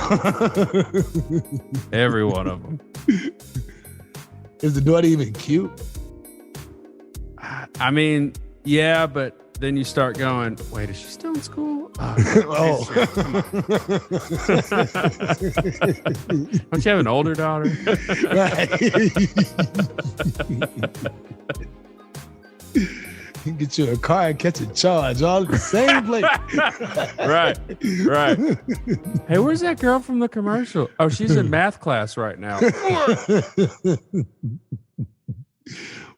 Every one of them. Is the daughter even cute? I mean, yeah, but then you start going, wait, is she still in school? Oh. Don't you have an older daughter? Right. You can get you a car and catch a charge all at the same place. Right. Hey, where's that girl from the commercial? Oh, she's in math class right now.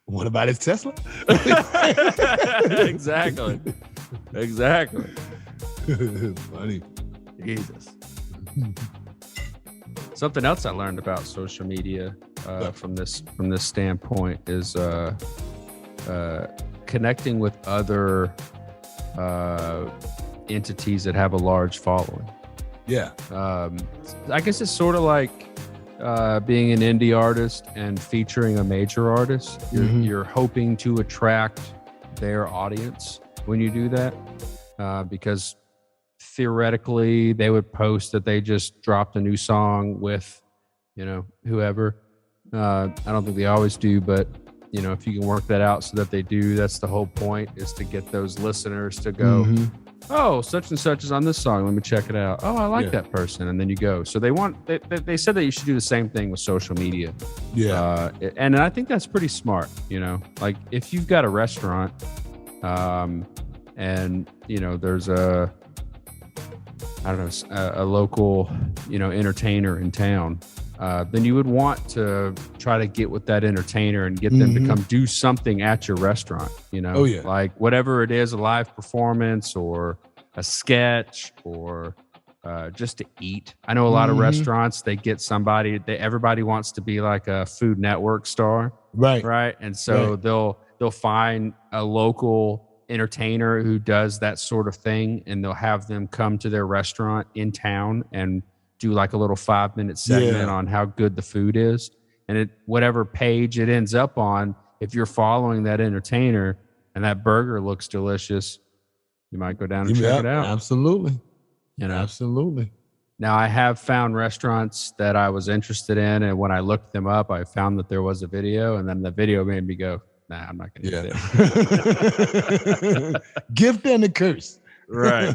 What about his Tesla? Exactly. Funny. Jesus. Something else I learned about social media from this standpoint is connecting with other entities that have a large following. Yeah. I guess it's sort of like being an indie artist and featuring a major artist. You're hoping to attract their audience when you do that, because theoretically they would post that they just dropped a new song with, whoever. I don't think they always do, but if you can work that out so that they do, that's the whole point, is to get those listeners to go, oh, such and such is on this song. Let me check it out. Oh, I like that person. And then you go. So they said that you should do the same thing with social media. Yeah. And I think that's pretty smart. Like if you've got a restaurant, and there's a local, entertainer in town, then you would want to try to get with that entertainer and get them to come do something at your restaurant, Oh, yeah. like whatever it is, a live performance or a sketch or just to eat. I know a lot of restaurants, they get somebody, everybody wants to be like a Food Network star. Right. And so they'll find a local entertainer who does that sort of thing, and they'll have them come to their restaurant in town and do like a little 5-minute segment on how good the food is. And whatever page it ends up on, if you're following that entertainer and that burger looks delicious, you might go down and check it out. Absolutely. Absolutely. Now, I have found restaurants that I was interested in, and when I looked them up, I found that there was a video, and then the video made me go, nah, I'm not going to eat it. Gift and a curse. Right.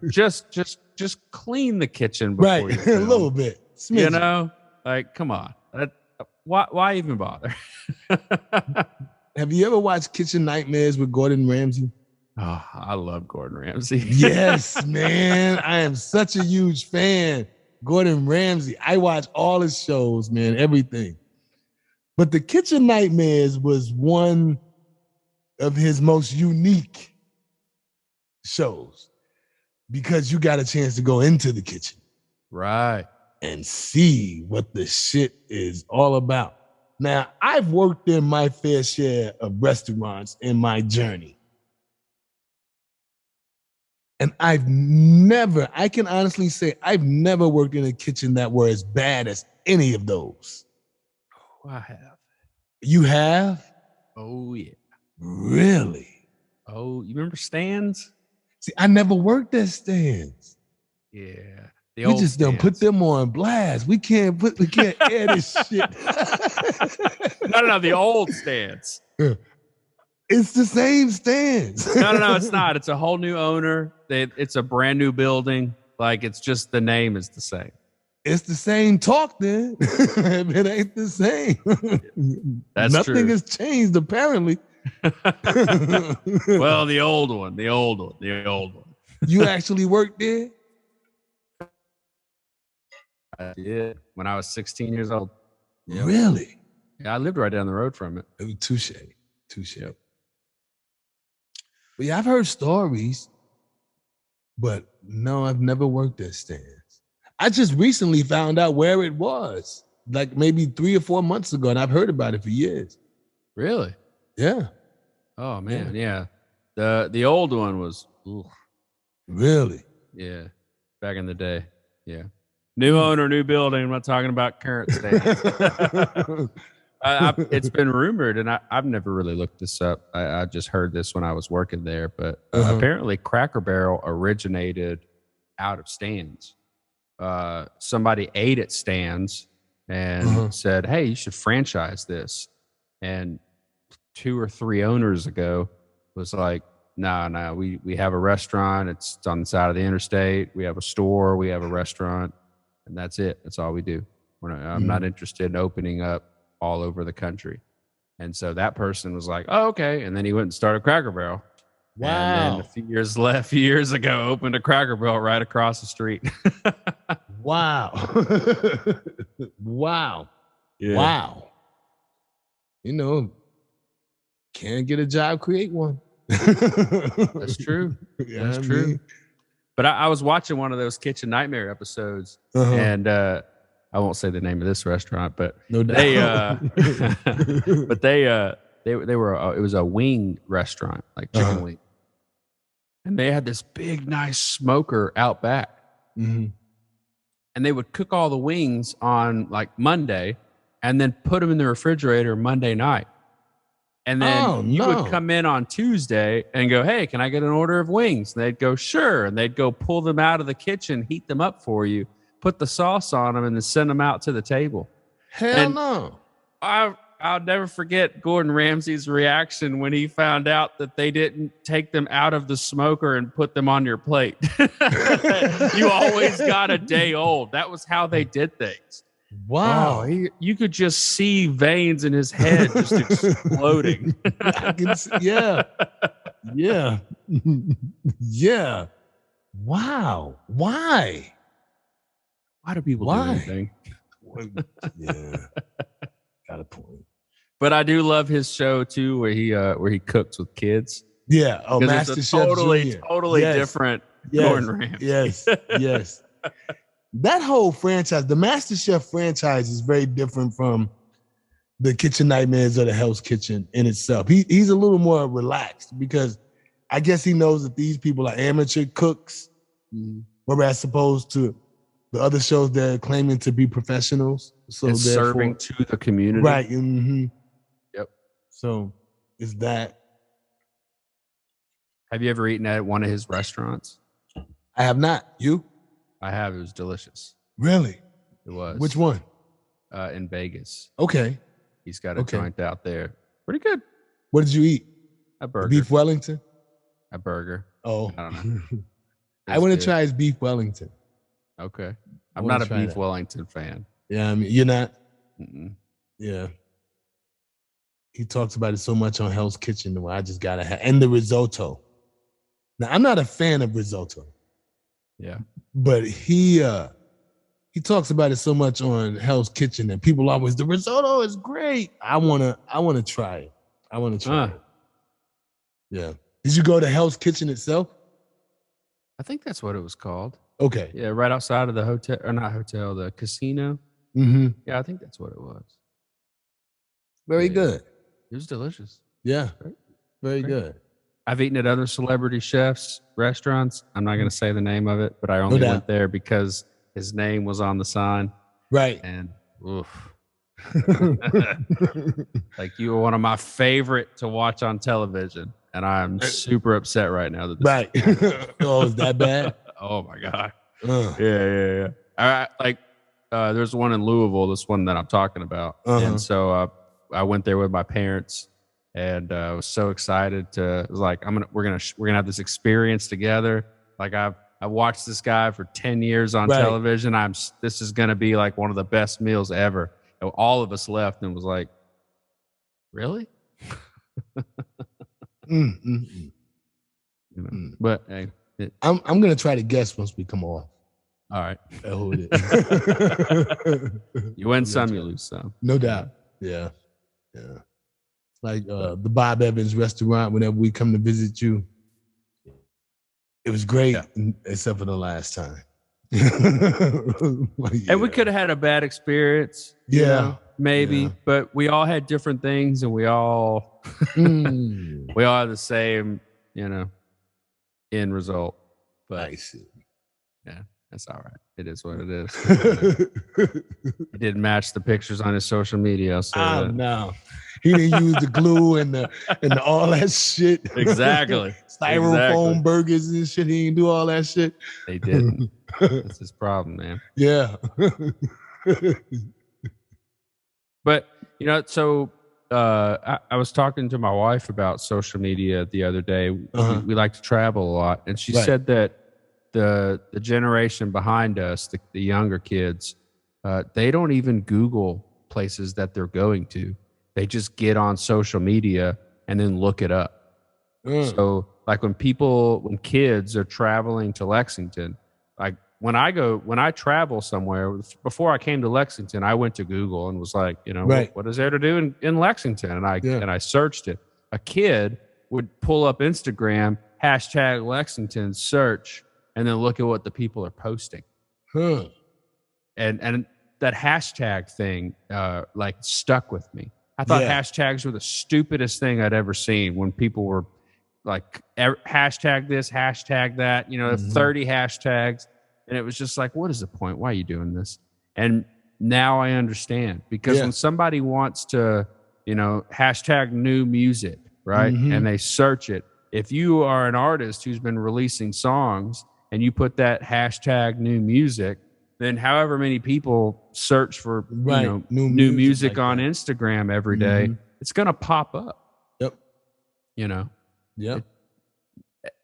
Just clean the kitchen before you film. A little bit. Smidgen. Like, come on. Why even bother? Have you ever watched Kitchen Nightmares with Gordon Ramsay? Oh, I love Gordon Ramsay. Yes, man. I am such a huge fan. Gordon Ramsay. I watch all his shows, man, everything. But the Kitchen Nightmares was one of his most unique shows, because you got a chance to go into the kitchen. Right. And see what the shit is all about. Now, I've worked in my fair share of restaurants in my journey. And I can honestly say, I've never worked in a kitchen that were as bad as any of those. Oh, I have. You have? Oh, yeah. Really? Oh, you remember Stan's? See, I never worked at stands. Yeah. We just don't put them on blast. We can't air this shit. No, the old stands. It's the same stands. No, it's not. It's a whole new owner. It's a brand new building. Like, it's just the name is the same. It's the same talk then. It ain't the same. That's Nothing true. has changed, apparently. Well, the old one. You actually worked there? I did when I was 16 years old. Yep. Really? Yeah, I lived right down the road from it. Touche. Yep. But yeah, I've heard stories, but no, I've never worked at stands. I just recently found out where it was, like maybe 3 or 4 months ago, and I've heard about it for years. Really? Yeah. Oh man, yeah. The old one was. Ooh. Really? Yeah, back in the day. Yeah. New owner, new building. I'm not talking about current state. It's been rumored, and I've never really looked this up. I just heard this when I was working there, but apparently Cracker Barrel originated out of stands. Somebody ate at stands and said, "Hey, you should franchise this." And 2 or 3 owners ago was like, "No, we have a restaurant. It's on the side of the interstate. We have a store. We have a restaurant. And that's it. That's all we do. I'm not interested in opening up all over the country." And so that person was like, "Oh, okay." And then he went and started Cracker Barrel. Wow. And then a few years ago, opened a Cracker Barrel right across the street. Wow. Wow. Yeah. Wow. You know, can't get a job, create one. That's true. Yeah, That's true. But I was watching one of those Kitchen Nightmare episodes, and I won't say the name of this restaurant, but no doubt. They were it was a wing restaurant, like chicken wing, and they had this big nice smoker out back, and they would cook all the wings on like Monday, and then put them in the refrigerator Monday night. And then you would come in on Tuesday and go, "Hey, can I get an order of wings?" And they'd go, "Sure." And they'd go pull them out of the kitchen, heat them up for you, put the sauce on them, and then send them out to the table. Hell no. I'll never forget Gordon Ramsay's reaction when he found out that they didn't take them out of the smoker and put them on your plate. You always got a day old. That was how they did things. Wow. Oh, you could just see veins in his head just exploding. I can see, yeah. Yeah. Yeah. Wow. Why? Why do people do anything? Yeah. Got a point. But I do love his show too, where he cooks with kids. Yeah. Oh, Master Chef totally different Gordon Ramsay. Yes. That whole franchise, the Master Chef franchise, is very different from the Kitchen Nightmares or the Hell's Kitchen in itself. He's a little more relaxed because I guess he knows that these people are amateur cooks, whereas opposed to the other shows they're claiming to be professionals. So it's serving to the community. Right. Mm-hmm. Yep. So is that. Have you ever eaten at one of his restaurants? I have not. You? I have. It was delicious. Really? It was. Which one? In Vegas. Okay. He's got a joint out there. Pretty good. What did you eat? A burger. Beef Wellington? A burger. Oh. I don't know. I want to try his Beef Wellington. Okay. I'm not a Beef Wellington fan. Yeah, I mean, you're not? Mm-mm. Yeah. He talks about it so much on Hell's Kitchen, where I just got to have, and the risotto. Now, I'm not a fan of risotto. Yeah. But he talks about it so much on Hell's Kitchen, and people always, the risotto is great. I wanna try it. I want to try it. Yeah. Did you go to Hell's Kitchen itself? I think that's what it was called. Okay. Yeah, right outside of the hotel, or not hotel, the casino. Mm-hmm. Yeah, I think that's what it was. Very good. It was delicious. Yeah. Very good. I've eaten at other celebrity chefs' restaurants. I'm not going to say the name of it, but I only went there because his name was on the sign. Right. And oof. Like, you were one of my favorite to watch on television. and I'm super upset right now that this Right. Oh, is that bad? Oh my God. Yeah. There's one in Louisville, this one that I'm talking about. And so I went there with my parents, and I was so excited it was like, we're gonna have this experience together. Like I've watched this guy for 10 years on television. This is gonna be like one of the best meals ever. And all of us left and was like, really? But hey, I'm gonna try to guess once we come off. All right. Who it is. You win some, you lose some. No doubt. Yeah. Like the Bob Evans restaurant, whenever we come to visit you, it was great, except for the last time. And we could have had a bad experience. Maybe, but we all had different things, and we all we all had the same, end result. But I see. Yeah, that's all right. It is what it is. It didn't match the pictures on his social media. So no, he didn't use the glue and the all that shit. Exactly. Styrofoam burgers and shit. He didn't do all that shit. They didn't. That's his problem, man. Yeah. But so I was talking to my wife about social media the other day. We like to travel a lot, and she said that the generation behind us, the younger kids, they don't even Google places that they're going to. They just get on social media and then look it up. So like when kids are traveling to Lexington, like when I travel somewhere, before I came to Lexington, I went to Google and was like, what is there to do in Lexington? And I searched it. A kid would pull up Instagram, hashtag Lexington, search, and then look at what the people are posting. And that hashtag thing, like stuck with me. I thought hashtags were the stupidest thing I'd ever seen, when people were like, hashtag this, hashtag that, 30 hashtags. And it was just like, what is the point? Why are you doing this? And now I understand, because when somebody wants to, hashtag new music, right? And they search it. If you are an artist who's been releasing songs and you put that hashtag new music, then however many people search for new music like on Instagram every day, it's going to pop up. Yep.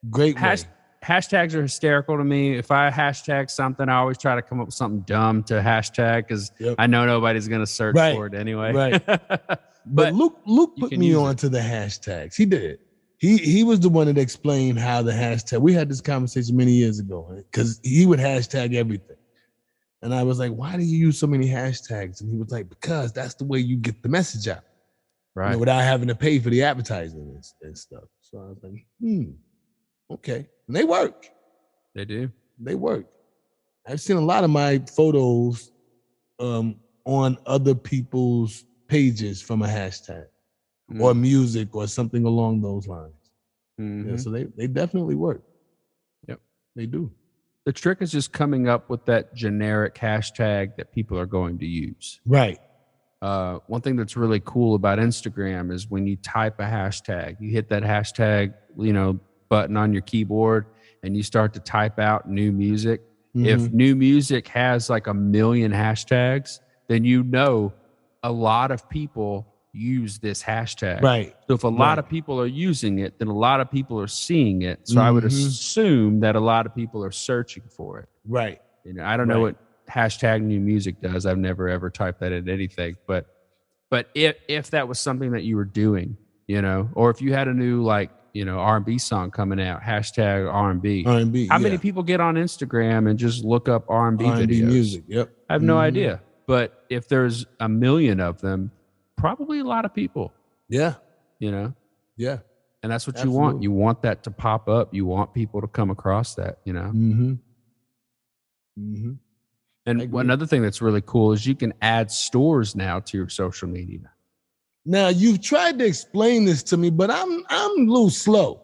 Great way. Hashtags are hysterical to me. If I hashtag something, I always try to come up with something dumb to hashtag, because I know nobody's going to search for it anyway. Right. But Luke put me on to the hashtags. He did. He was the one that explained how the hashtag. We had this conversation many years ago, because he would hashtag everything. And I was like, why do you use so many hashtags? And he was like, because that's the way you get the message out. Right. Without having to pay for the advertising and stuff. So I was like, okay. And they work. They do. They work. I've seen a lot of my photos on other people's pages from a hashtag or music or something along those lines. Yeah, so they definitely work. Yep. They do. The trick is just coming up with that generic hashtag that people are going to use. Right. One thing that's really cool about Instagram is when you type a hashtag, you hit that hashtag, button on your keyboard, and you start to type out new music. If new music has like 1 million hashtags, then a lot of people use this hashtag. Right. So if a lot of people are using it, then a lot of people are seeing it. So I would assume that a lot of people are searching for it. Right. I don't know what hashtag new music does. I've never ever typed that in anything. But if that was something that you were doing, or if you had a new R&B song coming out, hashtag R&B. R&B. How many people get on Instagram and just look up R&B videos? Music. Yep. I have no idea. But if there's 1 million of them, probably a lot of people. Yeah. Yeah. And that's what Absolutely. you want. You want that to pop up. You want people to come across that, And another thing that's really cool is you can add stores now to your social media. Now, you've tried to explain this to me, but I'm a little slow.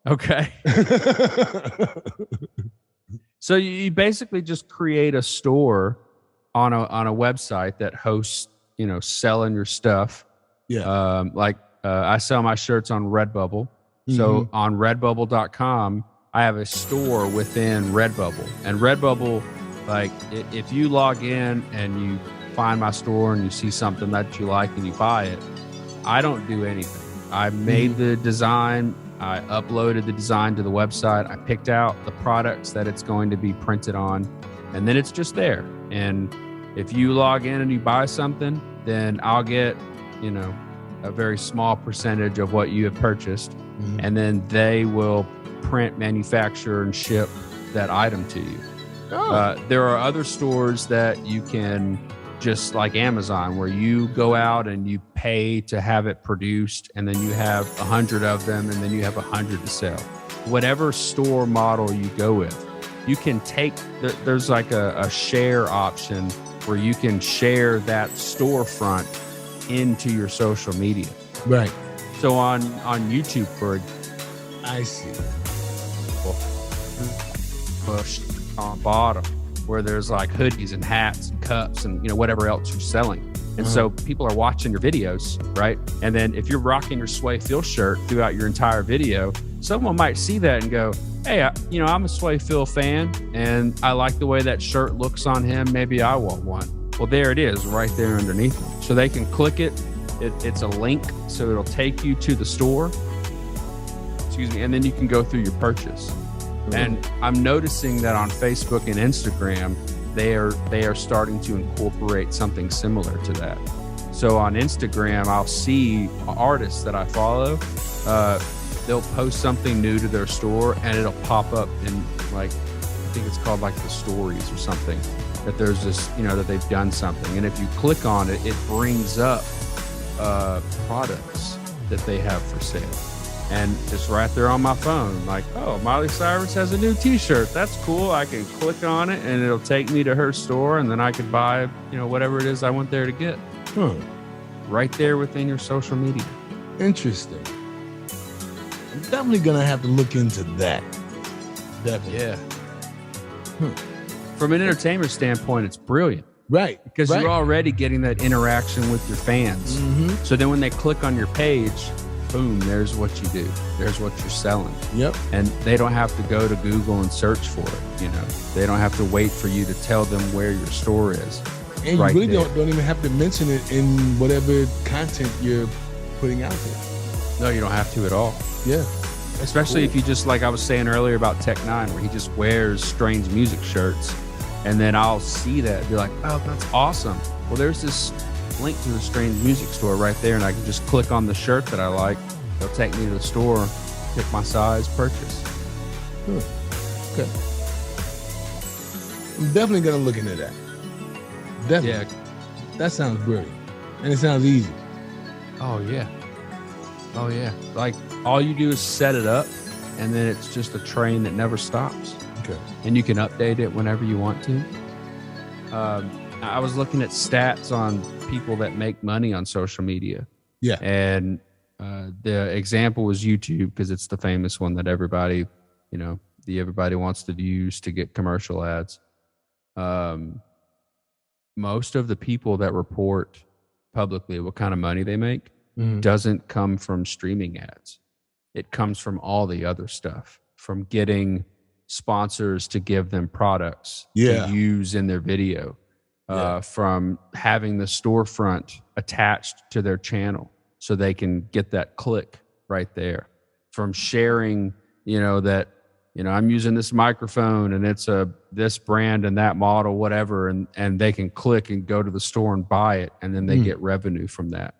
Okay. So you basically just create a store on a website that hosts, selling your stuff. Yeah. I sell my shirts on Redbubble. So on redbubble.com, I have a store within Redbubble. And Redbubble, like if you log in and you find my store and you see something that you like and you buy it, I don't do anything. I made the design. I uploaded the design to the website. I picked out the products that it's going to be printed on, and then it's just there. And if you log in and you buy something, then I'll get, a very small percentage of what you have purchased. And then they will print, manufacture, and ship that item to you. There are other stores that you can, just like Amazon, where you go out and you pay to have it produced, and then you have 100 of them, and then you have 100 to sell. Whatever store model you go with, you can take, there's like a share option where you can share that storefront into your social media. Right. So on YouTube, I see. Push on bottom where there's like hoodies and hats and cups and whatever else you're selling. And so people are watching your videos, right? And then if you're rocking your Sway Phil shirt throughout your entire video, someone might see that and go, hey, I'm a Sway Phil fan and I like the way that shirt looks on him. Maybe I want one. Well, there it is right there underneath them. So they can click it. It's a link, so it'll take you to the store. Excuse me. And then you can go through your purchase. And I'm noticing that on Facebook and Instagram, they are starting to incorporate something similar to that. So on Instagram, I'll see artists that I follow. They'll post something new to their store, and it'll pop up in I think it's called like the stories or something, that there's this, that they've done something. And if you click on it, it brings up products that they have for sale. And it's right there on my phone. Like, oh, Miley Cyrus has a new t-shirt. That's cool. I can click on it and it'll take me to her store, and then I could buy, whatever it is I went there to get. Right there within your social media. Interesting. I'm definitely going to have to look into that. Definitely. Yeah. From an entertainer standpoint, it's brilliant. Right. Because you're already getting that interaction with your fans. So then when they click on your page, boom, there's what you do. There's what you're selling. Yep. And they don't have to go to Google and search for it. They don't have to wait for you to tell them where your store is. And you really don't even have to mention it in whatever content you're putting out there. No, you don't have to at all. Yeah. Especially if you just, like I was saying earlier about Tech 9, where he just wears Strange Music shirts. And then I'll see that and be like, oh, that's awesome. Well, there's this link to the Strange Music store right there, and I can just click on the shirt that I like. They'll take me to the store, pick my size, purchase. Okay. I'm definitely going to look into that. Definitely. Yeah. That sounds brilliant. And it sounds easy. Oh, yeah. Oh, yeah. Like, all you do is set it up, and then it's just a train that never stops. Okay. And you can update it whenever you want to. I was looking at stats on people that make money on social media. Yeah. And the example was YouTube, because it's the famous one that everybody, everybody wants to use to get commercial ads. Most of the people that report publicly what kind of money they make doesn't come from streaming ads. It comes from all the other stuff, from getting sponsors to give them products to use in their video, from having the storefront attached to their channel so they can get that click right there, from sharing, that, I'm using this microphone and it's this brand and that model, whatever, and they can click and go to the store and buy it, and then they get revenue from that.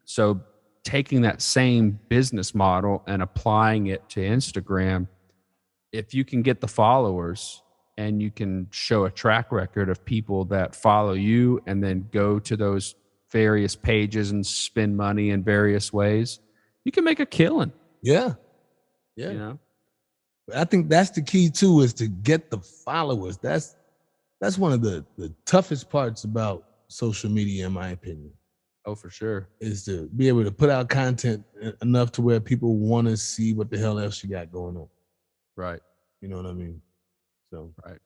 So taking that same business model and applying it to Instagram, if you can get the followers and you can show a track record of people that follow you and then go to those various pages and spend money in various ways, you can make a killing. Yeah. Yeah. I think that's the key too, is to get the followers. That's one of the toughest parts about social media, in my opinion. Oh, for sure. Is to be able to put out content enough to where people want to see what the hell else you got going on. Right. You know what I mean? So, right.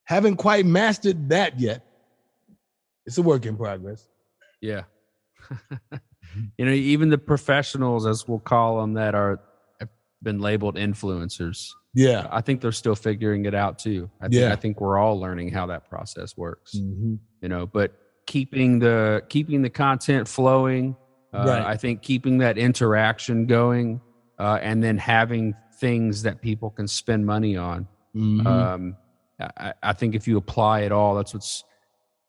Haven't quite mastered that yet. It's a work in progress. Yeah. Even the professionals, as we'll call them, that been labeled influencers. Yeah. I think they're still figuring it out too. I think we're all learning how that process works. Mm-hmm. You know, but keeping the content flowing, Right. I think keeping that interaction going, and then having things that people can spend money on. Mm-hmm. I think if you apply it all, that's what's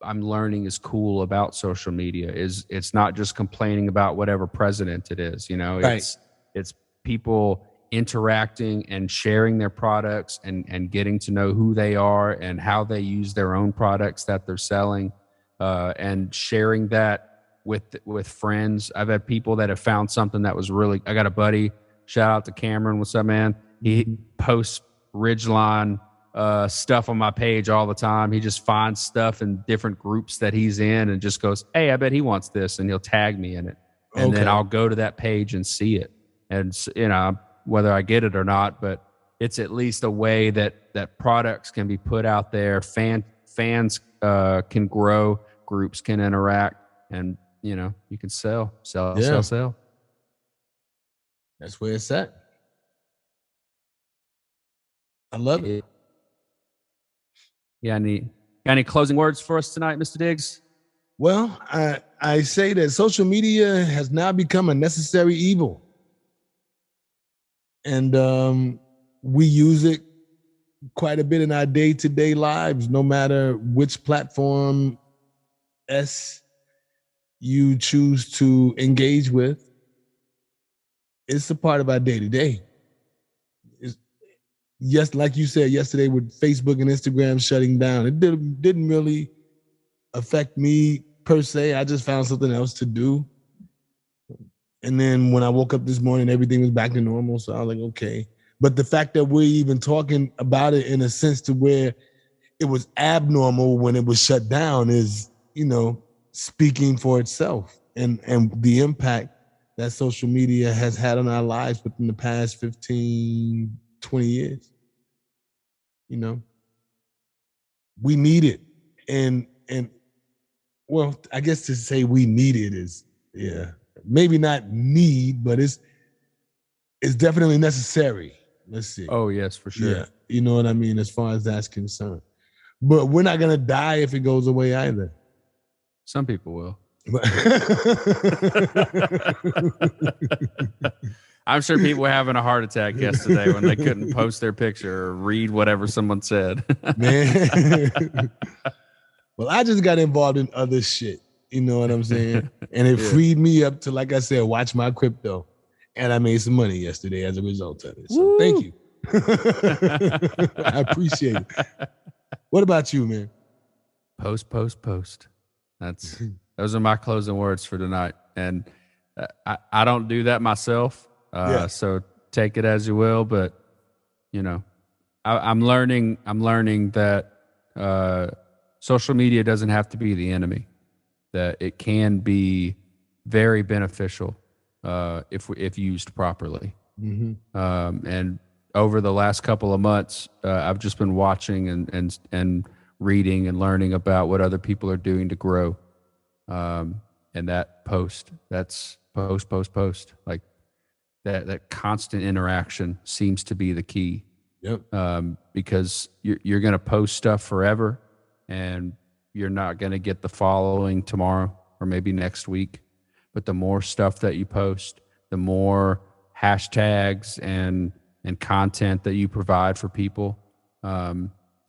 I'm learning is cool about social media. Is it's not just complaining about whatever president it is. You know, Right. it's people interacting and sharing their products and getting to know who they are and how they use their own products that they're selling, and sharing that with friends. I've had people that have found something that was really, I got a buddy, shout out to Cameron. What's up, man? He posts Ridgeline stuff on my page all the time. He just finds stuff in different groups that he's in and just goes, hey, I bet he wants this. And he'll tag me in it. And then I'll go to that page and see it. And, you know, whether I get it or not, but it's at least a way that products can be put out there. Fans can grow, groups can interact, and, you know, you can sell. That's where it's at. I love it. Yeah, got any closing words for us tonight, Mr. Diggs? Well, I say that social media has now become a necessary evil. And we use it quite a bit in our day-to-day lives, no matter which platform you choose to engage with. It's a part of our day-to-day. Yes, like you said yesterday with Facebook and Instagram shutting down, it didn't really affect me per se. I just found something else to do. And then when I woke up this morning, everything was back to normal. So I was like, okay. But the fact that we're even talking about it in a sense to where it was abnormal when it was shut down is, you know, speaking for itself and the impact that social media has had on our lives within the past 15, 20 years. You know, we need it. And well, I guess to say we need it is, maybe not need, but it's definitely necessary. Let's see. Oh, yes, for sure. Yeah, you know what I mean, as far as that's concerned. But we're not going to die if it goes away either. Some people will. I'm sure people were having a heart attack yesterday when they couldn't post their picture or read whatever someone said. Man. Well, I just got involved in other shit. You know what I'm saying? And it freed me up to, like I said, watch my crypto. And I made some money yesterday as a result of it. So Woo! Thank you. I appreciate it. What about you, man? Post. Those are my closing words for tonight. And I don't do that myself. So take it as you will. But, you know, I'm learning that social media doesn't have to be the enemy, that it can be very beneficial if used properly. Mm-hmm. And over the last couple of months, I've just been watching and reading and learning about what other people are doing to grow. And that that's post. Like that constant interaction seems to be the key. Yep. Because you're going to post stuff forever, and you're not going to get the following tomorrow or maybe next week. But the more stuff that you post, the more hashtags and content that you provide for people,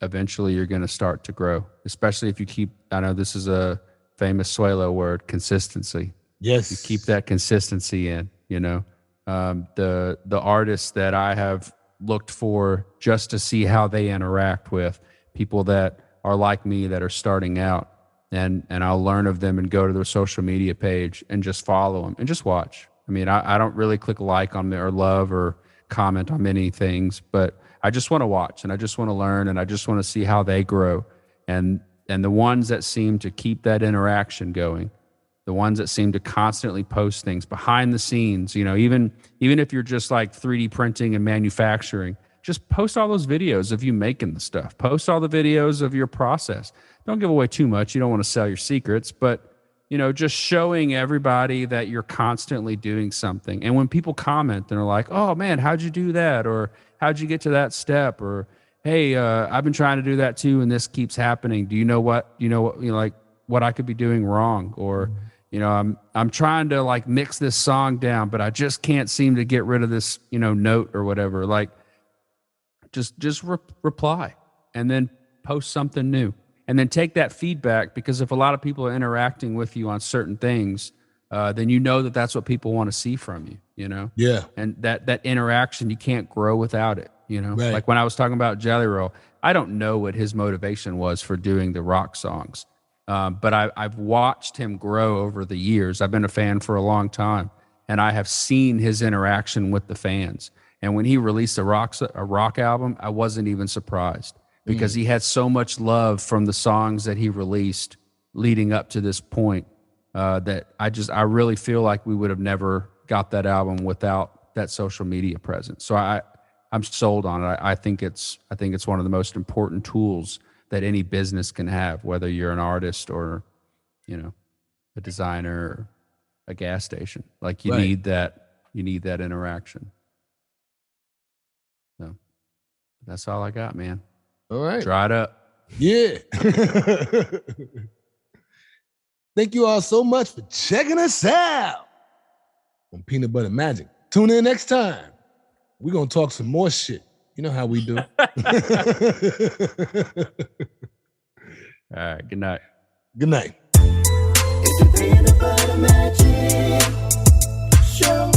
eventually you're going to start to grow, especially if you keep, I know this is a famous Suelo word, consistency. Yes. You keep that consistency in, you know. The artists that I have looked for just to see how they interact with people that are like me that are starting out, and I'll learn of them and go to their social media page and just follow them and just watch. I mean, I don't really click like on or love or comment on many things, but I just want to watch and I just want to learn and I just want to see how they grow. And the ones that seem to keep that interaction going, the ones that seem to constantly post things behind the scenes, you know, even if you're just like 3D printing and manufacturing, just post all those videos of you making the stuff. Post all the videos of your process. Don't give away too much. You don't want to sell your secrets, but just showing everybody that you're constantly doing something. And when people comment and are like, oh man, how'd you do that? Or how'd you get to that step? Or, hey, I've been trying to do that too, and this keeps happening. Do you know what, like what I could be doing wrong? Or, I'm trying to like mix this song down, but I just can't seem to get rid of this, note or whatever. Like just reply and then post something new. And then take that feedback, because if a lot of people are interacting with you on certain things, then that's what people want to see from you, Yeah. And that interaction, you can't grow without it, Right. Like when I was talking about Jelly Roll, I don't know what his motivation was for doing the rock songs. But I've watched him grow over the years. I've been a fan for a long time, and I have seen his interaction with the fans. And when he released a rock album, I wasn't even surprised, because he had so much love from the songs that he released leading up to this point, that I really feel like we would have never got that album without that social media presence. So I'm sold on it. I think it's one of the most important tools that any business can have, whether you're an artist or, a designer or a gas station. Like you need that interaction. So that's all I got, man. All right. Try it up. Yeah. Thank you all so much for checking us out on Peanut Butter Magic. Tune in next time. We're going to talk some more shit. You know how we do. All right. Good night. Good night. It's the Peanut Butter Magic Show.